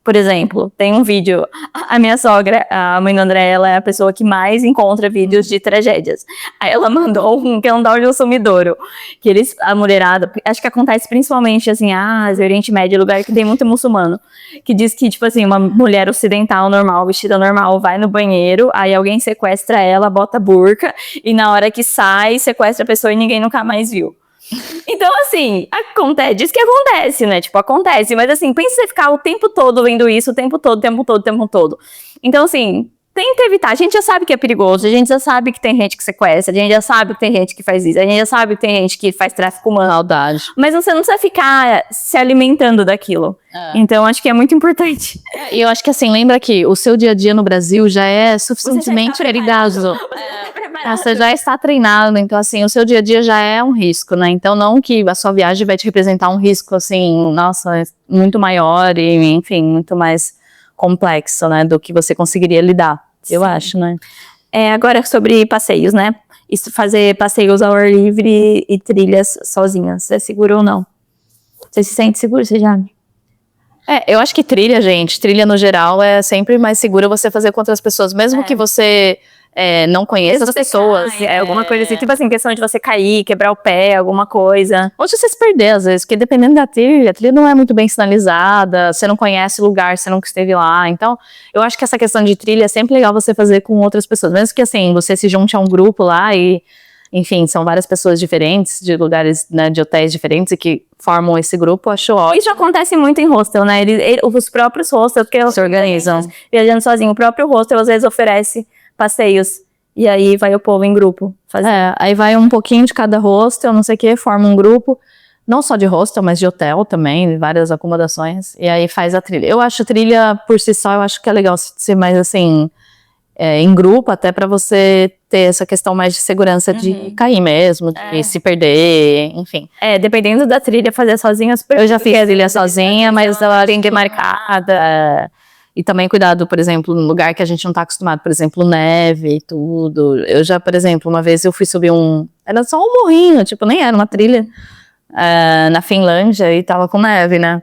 Por exemplo, tem um vídeo, a minha sogra, a mãe do André, ela é a pessoa que mais encontra vídeos de tragédias. Aí ela mandou que é um tal de um sumidouro, que a mulherada, acho que acontece principalmente assim, Ásia, Oriente Médio, lugar que tem muito muçulmano, que diz que, tipo assim, uma mulher ocidental normal, vestida normal, vai no banheiro, aí alguém sequestra ela, bota burca, e na hora que sai, sequestra a pessoa e ninguém nunca mais viu. Então, assim, diz que acontece, né? Tipo, acontece. Mas, assim, pensa você ficar o tempo todo vendo isso, o tempo todo. Então, assim, tenta evitar. A gente já sabe que é perigoso, a gente já sabe que tem gente que sequestra, a gente já sabe que tem gente que faz isso, a gente já sabe que tem gente que faz tráfico humano. Maldade. Mas você não precisa ficar se alimentando daquilo. Então, acho que é muito importante. E eu acho que, assim, lembra que o seu dia a dia no Brasil já é suficientemente perigoso. Você já está treinado, então assim, o seu dia a dia já é um risco, né? Então não que a sua viagem vai te representar um risco, assim, nossa, muito maior e, enfim, muito mais complexo, né? Do que você conseguiria lidar, eu acho, né? Agora sobre passeios, né? Isso, fazer passeios ao ar livre e trilhas sozinhas, é seguro ou não? Você se sente seguro, você já? Eu acho que trilha, gente, trilha no geral é sempre mais segura você fazer com outras pessoas, mesmo que você não conheça as pessoas. Alguma coisa assim, tipo assim, questão de você cair, quebrar o pé, alguma coisa. Ou de você se perder, às vezes, porque dependendo da trilha, a trilha não é muito bem sinalizada, você não conhece o lugar, você nunca esteve lá. Então, eu acho que essa questão de trilha é sempre legal você fazer com outras pessoas. Mesmo que, assim, você se junte a um grupo lá e, enfim, são várias pessoas diferentes, de lugares, né, de hotéis diferentes e que formam esse grupo, acho ótimo. Isso acontece muito em hostel, né? Os próprios hostels, que eles se organizam. Viajando sozinho, o próprio hostel às vezes oferece passeios. E aí vai o povo em grupo fazer. Aí vai um pouquinho de cada hostel, não sei o que, forma um grupo, não só de hostel, mas de hotel também, várias acomodações, e aí faz a trilha. Eu acho trilha por si só, eu acho que é legal ser mais assim, em grupo, até pra você ter essa questão mais de segurança de cair mesmo, de se perder, enfim. Dependendo da trilha, fazer sozinha. Eu já fiz a trilha sozinha, mas ela tem demarcada. E também cuidado, por exemplo, no lugar que a gente não tá acostumado, por exemplo, neve e tudo. Eu já, por exemplo, uma vez eu fui subir era só um morrinho, tipo, nem era uma trilha, na Finlândia e tava com neve, né?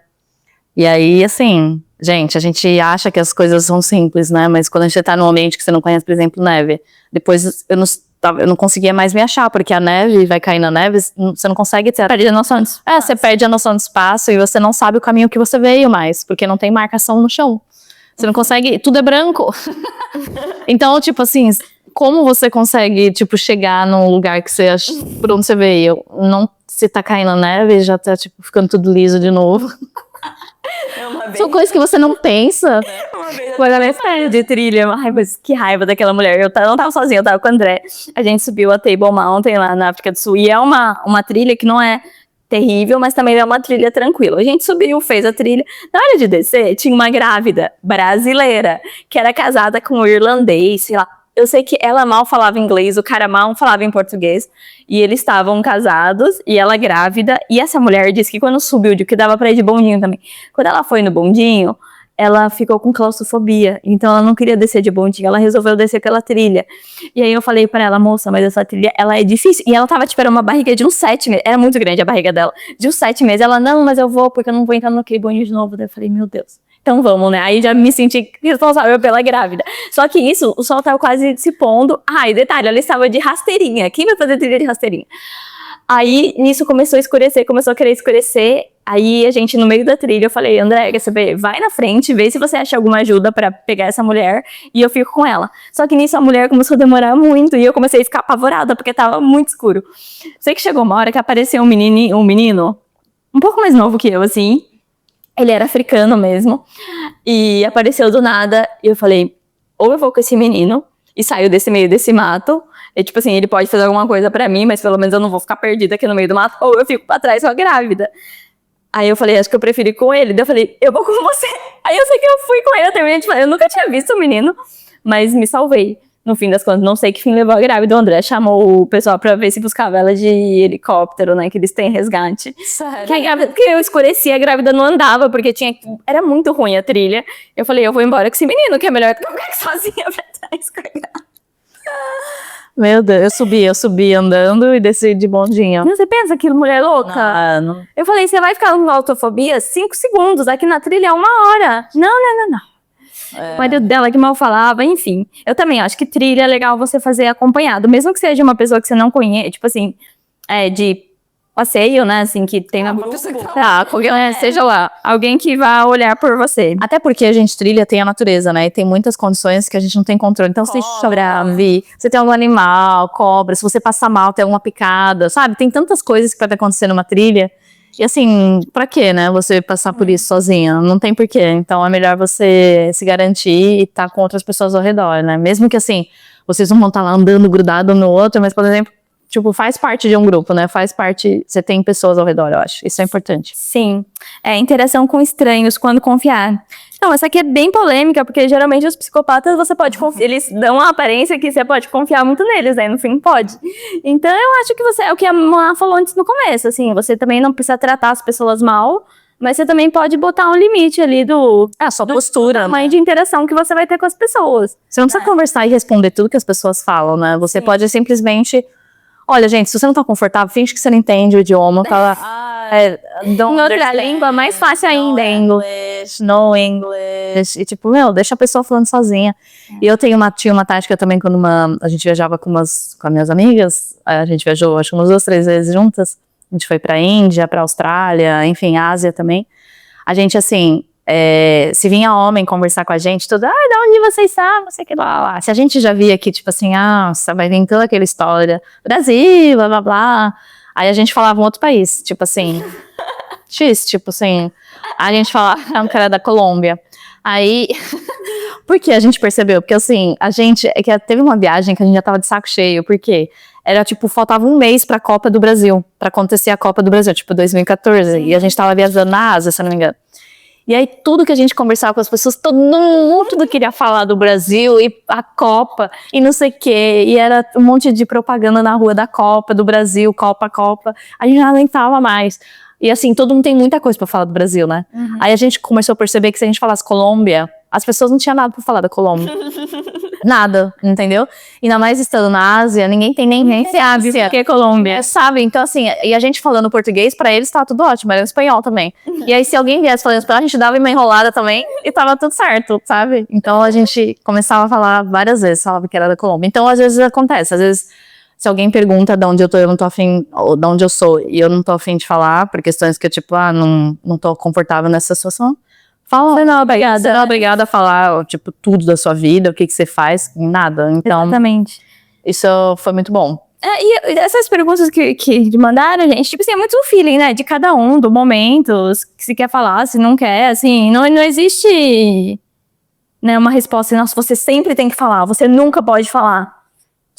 E aí, assim, gente, a gente acha que as coisas são simples, né? Mas quando a gente tá num ambiente que você não conhece, por exemplo, neve, depois eu não conseguia mais me achar, porque a neve vai cair na neve, você não consegue ter... Perde a noção de espaço. Você perde a noção de espaço e você não sabe o caminho que você veio mais, porque não tem marcação no chão. Você não consegue, tudo é branco. Então, tipo assim, como você consegue, tipo, chegar num lugar que você acha, por onde você veio? Não, se tá caindo neve, já tá, tipo, ficando tudo liso de novo. São coisas que você não pensa. Uma vez de trilha, mas que raiva daquela mulher. Eu não tava sozinha, eu tava com o André. A gente subiu a Table Mountain lá na África do Sul. E é uma trilha que não é terrível, mas também é uma trilha tranquila. A gente subiu, fez a trilha. Na hora de descer, tinha uma grávida brasileira, que era casada com um irlandês, sei lá. Eu sei que ela mal falava inglês, o cara mal falava em português, e eles estavam casados, e ela grávida, e essa mulher disse que quando subiu, que dava pra ir de bondinho também, quando ela foi no bondinho, ela ficou com claustrofobia, então ela não queria descer de bondinho, ela resolveu descer pela trilha. E aí eu falei pra ela, moça, mas essa trilha, ela é difícil. E ela tava, tipo, era uma barriga de uns 7 meses, era muito grande a barriga dela, de uns 7 meses. Ela, não, mas eu vou, porque eu não vou entrar naquele bondinho de novo. Daí eu falei, meu Deus, então vamos, né? Aí já me senti responsável pela grávida. Só que isso, o sol tava quase se pondo. E detalhe, ela estava de rasteirinha. Quem vai fazer trilha de rasteirinha? Aí, nisso começou a escurecer, começou a querer escurecer. Aí, a gente, no meio da trilha, eu falei, André, quer saber? Vai na frente, vê se você acha alguma ajuda pra pegar essa mulher e eu fico com ela. Só que nisso a mulher começou a demorar muito e eu comecei a ficar apavorada porque tava muito escuro. Sei que chegou uma hora que apareceu um menino, um pouco mais novo que eu, assim. Ele era africano mesmo. E apareceu do nada e eu falei, ou eu vou com esse menino e saio desse meio desse mato, E, tipo assim, ele pode fazer alguma coisa pra mim, mas pelo menos eu não vou ficar perdida aqui no meio do mato, ou eu fico pra trás só grávida. Aí eu falei, acho que eu prefiro ir com ele. Daí eu falei, eu vou com você. Aí eu sei que eu fui com ele, eu terminei de falar, eu nunca tinha visto o menino, mas me salvei. No fim das contas, não sei que fim levou a grávida. O André chamou o pessoal pra ver se buscava ela de helicóptero, né? Que eles têm resgate. Sério? Porque eu escurecia, a grávida não andava, porque era muito ruim a trilha. Eu falei, eu vou embora com esse menino, que é melhor do que eu ficar sozinha pra trás com a grávida. Meu Deus, eu subi andando e desci de bondinho. Você pensa que mulher louca? Não. Eu falei, você vai ficar com autofobia 5 segundos, aqui na trilha é 1 hora. Não. O marido dela que mal falava, enfim. Eu também acho que trilha é legal você fazer acompanhado, mesmo que seja uma pessoa que você não conhece, tipo assim, de passeio, né, assim, que tem uma pessoa que seja lá, alguém que vá olhar por você. Até porque a gente trilha tem a natureza, né? E tem muitas condições que a gente não tem controle. Então, se chover, você tem algum animal, cobra, se você passar mal, tem alguma picada, sabe? Tem tantas coisas que podem acontecer numa trilha. E assim, pra quê, né? Você passar por isso sozinha? Não tem porquê. Então, é melhor você se garantir e estar com outras pessoas ao redor, né? Mesmo que assim, vocês não vão estar lá andando grudado um no outro, mas, por exemplo, tipo, faz parte de um grupo, né? Faz parte, você tem pessoas ao redor, eu acho. Isso é importante. Sim. Interação com estranhos, quando confiar. Não, essa aqui é bem polêmica, porque geralmente os psicopatas você pode confiar. Eles dão uma aparência que você pode confiar muito neles, né? No fim, pode. Então, eu acho que é o que a Má falou antes no começo, assim. Você também não precisa tratar as pessoas mal, mas você também pode botar um limite ali sua postura. Do tamanho de interação que você vai ter com as pessoas. Você não precisa conversar e responder tudo que as pessoas falam, né? Você pode simplesmente... Olha, gente, se você não tá confortável, finge que você não entende o idioma. Fala, em outra língua, mais fácil ainda. No English. E tipo, deixa a pessoa falando sozinha. E eu tinha uma tática também, quando a gente viajava com as minhas amigas. A gente viajou, acho que umas 2, 3 vezes juntas. A gente foi pra Índia, pra Austrália, enfim, Ásia também. A gente, assim... se vinha homem conversar com a gente, tudo, da onde vocês são, não sei o que lá. Se a gente já via que, tipo assim, vai vir toda aquela história, Brasil, blá, blá, blá. Aí a gente falava um outro país, tipo assim, tipo assim, a gente falava, um cara da Colômbia. Aí, por que a gente percebeu? Porque assim, que teve uma viagem que a gente já tava de saco cheio, porque era tipo, faltava um mês pra Copa do Brasil, pra acontecer a Copa do Brasil, tipo 2014, e a gente tava viajando na Ásia, se eu não me engano. E aí, tudo que a gente conversava com as pessoas, todo mundo queria falar do Brasil e a Copa e não sei o quê. E era um monte de propaganda na rua da Copa, do Brasil, Copa. A gente não aguentava mais. E assim, todo mundo tem muita coisa pra falar do Brasil, né? Uhum. Aí a gente começou a perceber que se a gente falasse Colômbia, as pessoas não tinham nada pra falar da Colômbia. Nada, entendeu? Ainda mais estando na Ásia, ninguém tem nem sabe o que é Colômbia. Sabe? Então assim, e a gente falando português, pra eles tava tudo ótimo, era espanhol também. E aí se alguém viesse falando espanhol, a gente dava uma enrolada também e tava tudo certo, sabe? Então a gente começava a falar várias vezes, falava que era da Colômbia. Então às vezes acontece, às vezes se alguém pergunta de onde eu tô, eu não tô afim, ou de onde eu sou, e eu não tô afim de falar, por questões que eu tipo, não tô confortável nessa situação, fala. Você não é obrigada a falar, tipo, tudo da sua vida, o que você faz, nada. Então, exatamente. Isso foi muito bom. E essas perguntas que mandaram, gente, tipo assim, é muito feeling, né, de cada um, do momento, se quer falar, se não quer, assim, não existe, né, uma resposta, nossa, você sempre tem que falar, você nunca pode falar.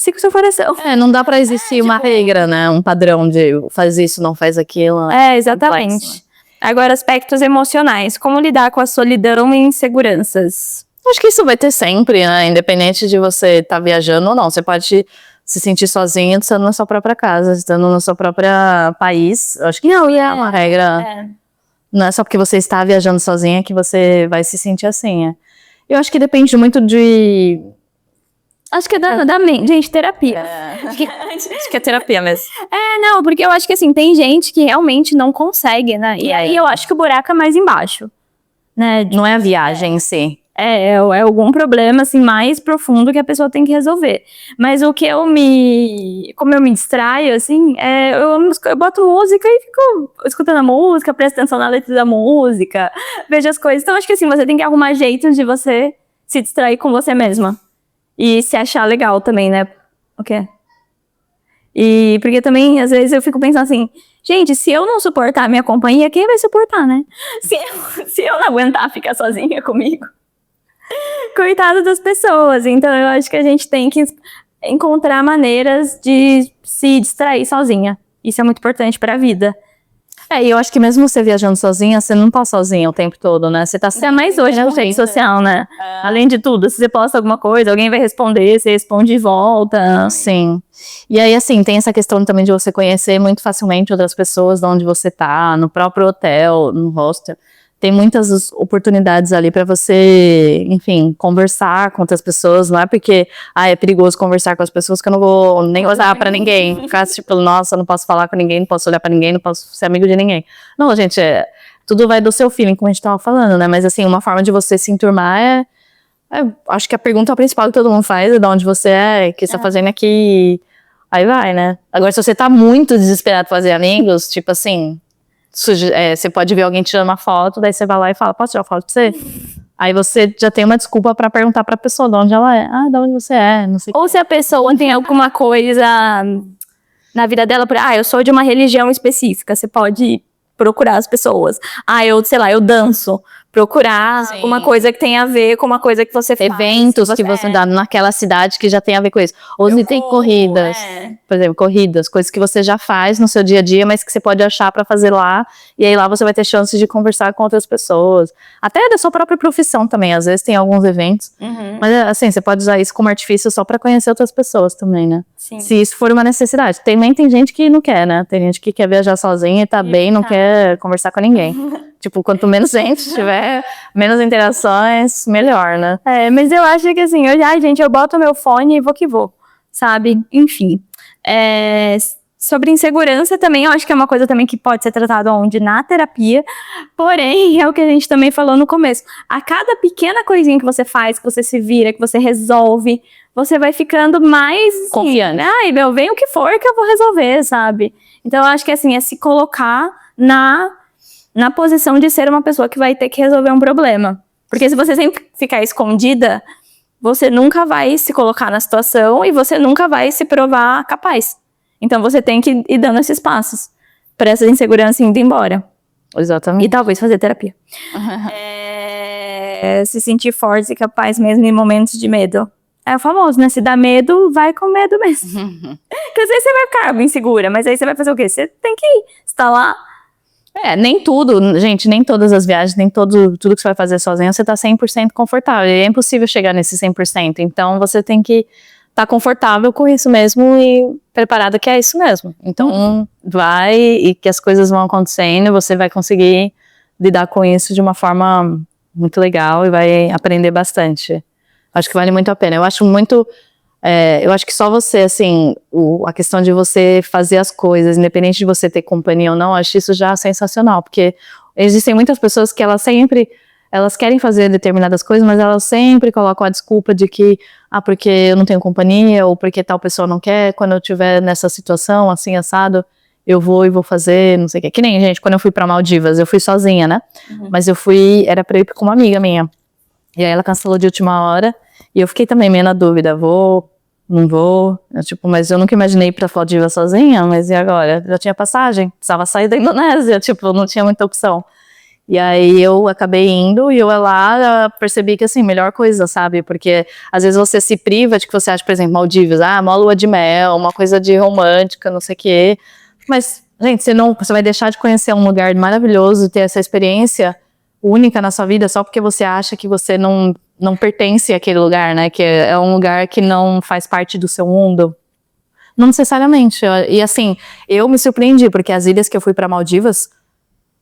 Siga o seu coração. Não dá pra existir uma regra, né, um padrão de faz isso, não faz aquilo. Exatamente. Complexo, né? Agora, aspectos emocionais, como lidar com a solidão e inseguranças? Acho que isso vai ter sempre, né, independente de você estar viajando ou não, você pode se sentir sozinho estando na sua própria casa, estando no seu próprio país. Eu acho que não é uma regra. Não é só porque você está viajando sozinha que você vai se sentir assim. Eu acho que depende muito de... Acho que é da mente, gente, terapia. Acho que é terapia mesmo. Não, porque eu acho que assim, tem gente que realmente não consegue, né? E aí eu acho que o buraco é mais embaixo, né? Não é a viagem em si. É algum problema, assim, mais profundo que a pessoa tem que resolver. Mas o que como eu me distraio, assim, eu boto música e fico escutando a música, presto atenção na letra da música, vejo as coisas. Então, acho que assim, você tem que arrumar jeitos de você se distrair com você mesma. E se achar legal também, né? O quê? E porque também, às vezes, eu fico pensando assim, gente, se eu não suportar a minha companhia, quem vai suportar, né? Se eu não aguentar ficar sozinha comigo. Coitado das pessoas. Então, eu acho que a gente tem que encontrar maneiras de se distrair sozinha. Isso é muito importante pra vida. E eu acho que mesmo você viajando sozinha, você não tá sozinha o tempo todo, né? Você tá Ainda mais hoje com rede social, né? Além de tudo, se você posta alguma coisa, alguém vai responder, você responde de volta. Sim. E aí, assim, tem essa questão também de você conhecer muito facilmente outras pessoas de onde você tá, no próprio hotel, no hostel. Tem muitas oportunidades ali para você, enfim, conversar com outras pessoas. Não é porque, é perigoso conversar com as pessoas que eu não vou nem olhar para ninguém. Ficar tipo, nossa, não posso falar com ninguém, não posso olhar para ninguém, não posso ser amigo de ninguém. Não, gente, tudo vai do seu feeling, como a gente tava falando, né? Mas, assim, uma forma de você se enturmar acho que a pergunta principal que todo mundo faz é de onde você o que você tá fazendo aqui. Aí vai, né? Agora, se você tá muito desesperado pra fazer amigos, tipo assim... você pode ver alguém tirando uma foto, daí você vai lá e fala, posso tirar uma foto pra você? Aí você já tem uma desculpa pra perguntar pra pessoa de onde ela é. De onde você é, não sei. Ou se a pessoa tem alguma coisa na vida dela, eu sou de uma religião específica, você pode procurar as pessoas. Eu danço. Procurar alguma coisa que tenha a ver com uma coisa que você faz. Eventos que você dá naquela cidade que já tem a ver com isso. Ou se tem corridas, por exemplo, coisas que você já faz no seu dia a dia, mas que você pode achar pra fazer lá, e aí lá você vai ter chance de conversar com outras pessoas. Até da sua própria profissão também, às vezes tem alguns eventos. Mas assim, você pode usar isso como artifício só pra conhecer outras pessoas também, né? Sim. Se isso for uma necessidade. Também tem gente que não quer, né? Tem gente que quer viajar sozinha e tá bem, não quer conversar com ninguém. Tipo, quanto menos gente tiver, menos interações, melhor, né? Mas eu acho que assim, eu boto meu fone e vou que vou, sabe? Enfim. Sobre insegurança também, eu acho que é uma coisa também que pode ser tratada onde? Na terapia. Porém, é o que a gente também falou no começo. A cada pequena coisinha que você faz, que você se vira, que você resolve, você vai ficando mais... confiante. Vem o que for que eu vou resolver, sabe? Então, eu acho que assim, é se colocar na posição de ser uma pessoa que vai ter que resolver um problema. Porque se você sempre ficar escondida, você nunca vai se colocar na situação e você nunca vai se provar capaz. Então você tem que ir dando esses passos para essa insegurança indo embora. Exatamente. E talvez fazer terapia. Se sentir forte e capaz mesmo em momentos de medo. É o famoso, né? Se dá medo, vai com medo mesmo. Porque às vezes você vai ficar insegura, mas aí você vai fazer o quê? Você tem que ir. Você tá lá. Nem tudo, gente, nem todas as viagens, nem tudo que você vai fazer sozinho, você tá 100% confortável. É impossível chegar nesse 100%. Então, você tem que estar confortável com isso mesmo e preparada que é isso mesmo. Então, vai e que as coisas vão acontecendo, você vai conseguir lidar com isso de uma forma muito legal e vai aprender bastante. Acho que vale muito a pena. Eu acho que só você, assim, a questão de você fazer as coisas, independente de você ter companhia ou não, acho isso já sensacional, porque existem muitas pessoas que elas querem fazer determinadas coisas, mas elas sempre colocam a desculpa de que, porque eu não tenho companhia, ou porque tal pessoa não quer, quando eu estiver nessa situação, assim, assado, eu vou fazer, não sei o que. Que nem, gente, quando eu fui pra Maldivas, eu fui sozinha, né? Mas era pra ir com uma amiga minha. E aí ela cancelou de última hora, e eu fiquei também meio na dúvida, vou, não vou, mas eu nunca imaginei ir pra Maldivas sozinha, mas e agora? Já tinha passagem, precisava sair da Indonésia, não tinha muita opção. E aí eu acabei indo, e eu lá percebi que, assim, melhor coisa, sabe? Porque às vezes você se priva de que você acha, por exemplo, Maldivas, uma lua de mel, uma coisa de romântica, não sei o quê. Mas, gente, você vai deixar de conhecer um lugar maravilhoso, ter essa experiência única na sua vida só porque você acha que você não pertence àquele lugar, né? Que é um lugar que não faz parte do seu mundo. Não necessariamente. E assim, eu me surpreendi, porque as ilhas que eu fui pra Maldivas,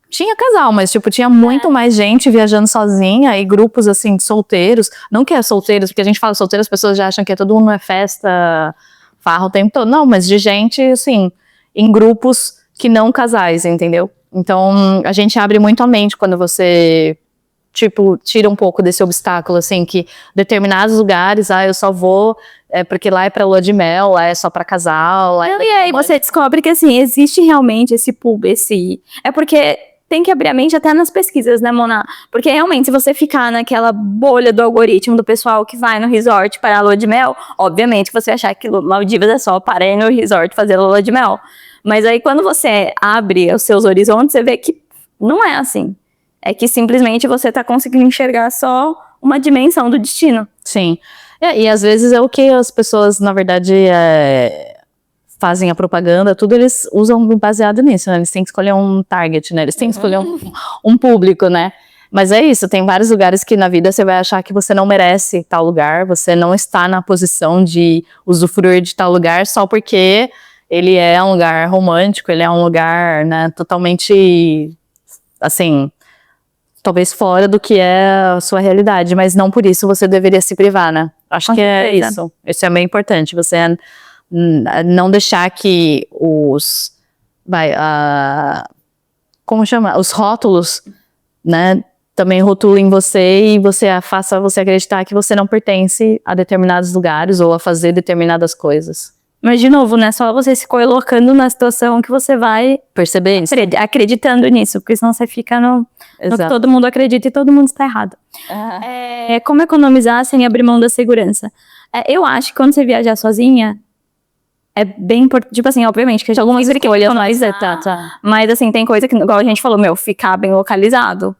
tinha casal, mas tinha muito mais gente viajando sozinha e grupos assim de solteiros. Não que é solteiros, porque a gente fala solteiros, as pessoas já acham que todo mundo é festa, farra o tempo todo. Não, mas de gente assim, em grupos que não casais, entendeu? Então, a gente abre muito a mente quando você, tira um pouco desse obstáculo, assim, que determinados lugares, eu só vou porque lá é pra lua de mel, lá é só pra casal. E aí você descobre que, assim, existe realmente É porque tem que abrir a mente até nas pesquisas, né, Mona? Porque realmente, se você ficar naquela bolha do algoritmo do pessoal que vai no resort para a lua de mel, obviamente você vai achar que Maldivas é só para ir no resort fazer a lua de mel. Mas aí quando você abre os seus horizontes, você vê que não é assim. É que simplesmente você tá conseguindo enxergar só uma dimensão do destino. Sim. E às vezes é o que as pessoas, na verdade, fazem a propaganda, tudo eles usam baseado nisso, né? Eles têm que escolher um target, né? Eles têm que escolher um público, né? Mas é isso, tem vários lugares que na vida você vai achar que você não merece tal lugar, você não está na posição de usufruir de tal lugar só porque ele é um lugar romântico, ele é um lugar, né, totalmente, assim, talvez fora do que é a sua realidade, mas não por isso você deveria se privar, né? Acho que é isso. Isso é bem importante, você não deixar que como chama? Os rótulos, né, também rotulem você e faça você acreditar que você não pertence a determinados lugares ou a fazer determinadas coisas. Mas, de novo, não é só você se colocando na situação que você vai perceber isso. Acreditando nisso, porque senão você fica no que todo mundo acredita e todo mundo está errado. Como economizar sem abrir mão da segurança? Eu acho que quando você viajar sozinha, é bem importante, tipo assim, obviamente, que algumas escolhas, mas assim, tem coisa que, igual a gente falou, ficar bem localizado.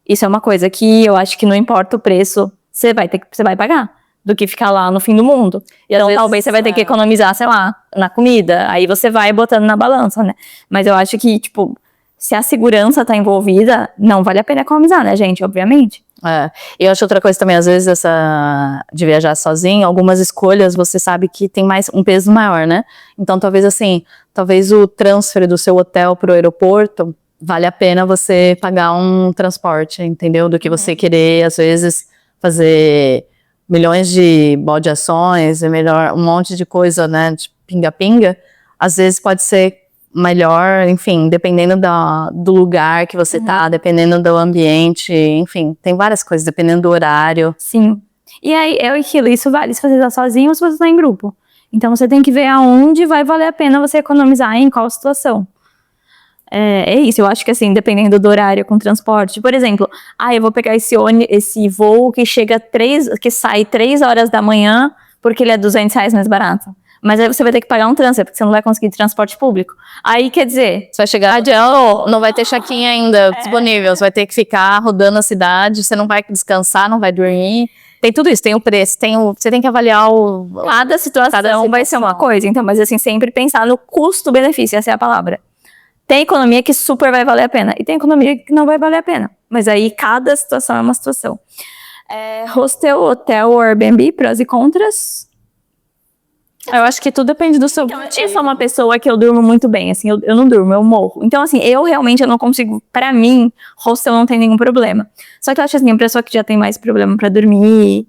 Isso é uma coisa que eu acho que não importa o preço, você vai pagar, do que ficar lá no fim do mundo. E então, talvez você vai ter que economizar, sei lá, na comida. Aí você vai botando na balança, né? Mas eu acho que, tipo, se a segurança tá envolvida, não vale a pena economizar, né, gente? Obviamente. E eu acho outra coisa também, às vezes, de viajar sozinho, algumas escolhas você sabe que tem um peso maior, né? Então, talvez o transfer do seu hotel pro aeroporto vale a pena você pagar um transporte, entendeu? Do que você querer, às vezes, fazer milhões de baldeações, um monte de coisa, né, de pinga-pinga, às vezes pode ser melhor, enfim, dependendo do lugar que você tá, dependendo do ambiente, enfim, tem várias coisas, dependendo do horário. Sim. E aí, isso vale se você está sozinho ou se você está em grupo. Então, você tem que ver aonde vai valer a pena você economizar, em qual situação. É isso, eu acho que assim, dependendo do horário com transporte, por exemplo, eu vou pegar esse voo que sai 3 horas da manhã, porque ele é R$200 mais barato. Mas aí você vai ter que pagar um transfer, porque você não vai conseguir transporte público. Aí, quer dizer, você vai chegar, não vai ter check-in ainda disponível, você vai ter que ficar rodando a cidade, você não vai descansar, não vai dormir. Tem tudo isso, tem o preço, você tem que avaliar cada situação vai ser uma coisa. Então, mas assim, sempre pensar no custo-benefício, essa é a palavra. Tem economia que super vai valer a pena. E tem economia que não vai valer a pena. Mas aí, cada situação é uma situação. Hostel, hotel ou Airbnb, prós e contras? Eu acho que tudo depende do seu objetivo. Eu sou uma pessoa que eu durmo muito bem. Assim, eu não durmo, eu morro. Então, assim, eu realmente não consigo... Pra mim, hostel não tem nenhum problema. Só que eu acho assim, a pessoa que já tem mais problema pra dormir...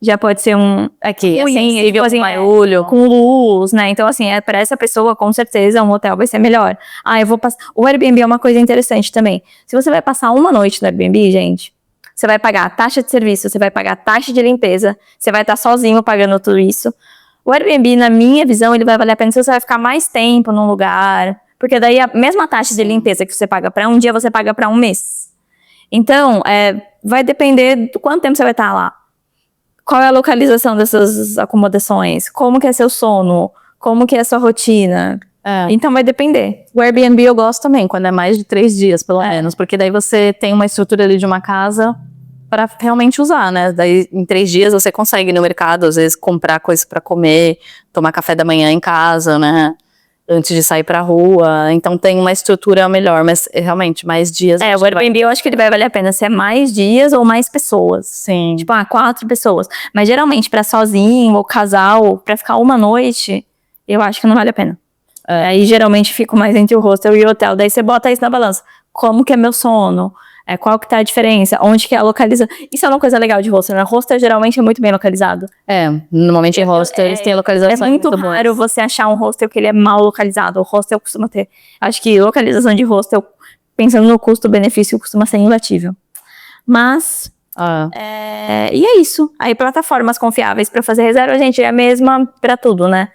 Já pode ser barulho, com luz, né? Então, assim, para essa pessoa, com certeza, um hotel vai ser melhor. Eu vou passar... O Airbnb é uma coisa interessante também. Se você vai passar uma noite no Airbnb, gente, você vai pagar a taxa de serviço, você vai pagar a taxa de limpeza, você vai estar sozinho pagando tudo isso. O Airbnb, na minha visão, ele vai valer a pena se você vai ficar mais tempo num lugar. Porque daí, a mesma taxa de limpeza que você paga para um dia, você paga para um mês. Então, vai depender do quanto tempo você vai estar lá. Qual é a localização dessas acomodações? Como que é seu sono? Como que é a sua rotina? Então vai depender. O Airbnb eu gosto também, quando é mais de 3 dias, pelo menos. Porque daí você tem uma estrutura ali de uma casa para realmente usar, né? Daí em 3 dias você consegue ir no mercado, às vezes comprar coisa para comer, tomar café da manhã em casa, né? Antes de sair pra rua, então tem uma estrutura melhor, mas realmente, mais dias... o Airbnb eu acho que ele vai valer a pena se é mais dias ou mais pessoas. Sim. Tipo, 4 pessoas. Mas geralmente pra sozinho ou casal, pra ficar uma noite, eu acho que não vale a pena. Aí geralmente fico mais entre o hostel e o hotel, daí você bota isso na balança. Como que é meu sono? Qual que tá a diferença? Onde que é a localização? Isso é uma coisa legal de hostel, né? Hostel geralmente é muito bem localizado. Normalmente em hostel eles têm localização. É muito raro você achar um hostel que ele é mal localizado. O hostel costuma ter... Acho que localização de hostel, pensando no custo-benefício, costuma ser imbatível. Mas... E é isso. Aí plataformas confiáveis para fazer reserva, gente, é a mesma para tudo, né?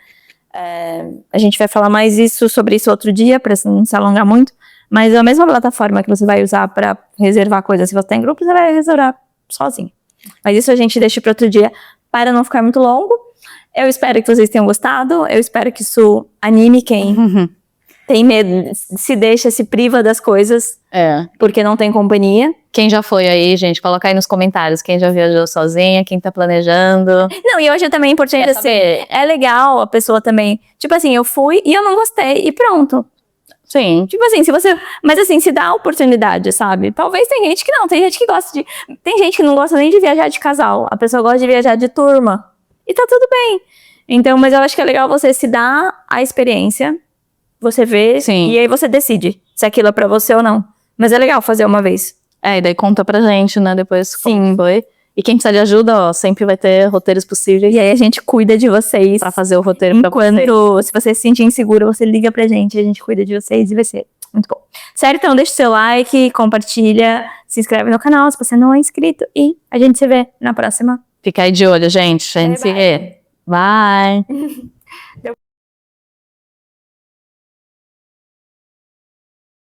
A gente vai falar mais sobre isso outro dia, para não se alongar muito. Mas a mesma plataforma que você vai usar para reservar coisas, se você tem grupo, você vai reservar sozinho. Mas isso a gente deixa para outro dia, para não ficar muito longo. Eu espero que vocês tenham gostado. Eu espero que isso anime quem tem medo, se priva das coisas, porque não tem companhia. Quem já foi aí, gente, coloca aí nos comentários. Quem já viajou sozinha, quem tá planejando. Não, e hoje também é importante, assim, é legal a pessoa também. Tipo assim, eu fui e eu não gostei e pronto. Sim. Tipo assim, se você... Mas assim, se dá a oportunidade, sabe? Talvez tem gente que não, tem gente que gosta de... Tem gente que não gosta nem de viajar de casal. A pessoa gosta de viajar de turma. E tá tudo bem. Então, mas eu acho que é legal você se dar a experiência, você vê, Sim. e aí você decide se aquilo é pra você ou não. Mas é legal fazer uma vez. E daí conta pra gente, né, depois como foi. E quem precisa de ajuda, ó, sempre vai ter roteiros possíveis. E aí a gente cuida de vocês. Pra fazer o roteiro pra vocês. Se você se sentir inseguro, você liga pra gente, a gente cuida de vocês e vai ser muito bom. Sério, então deixa o seu like, compartilha, se inscreve no canal se você não é inscrito e a gente se vê na próxima. Fica aí de olho, gente. A gente se vê. Bye!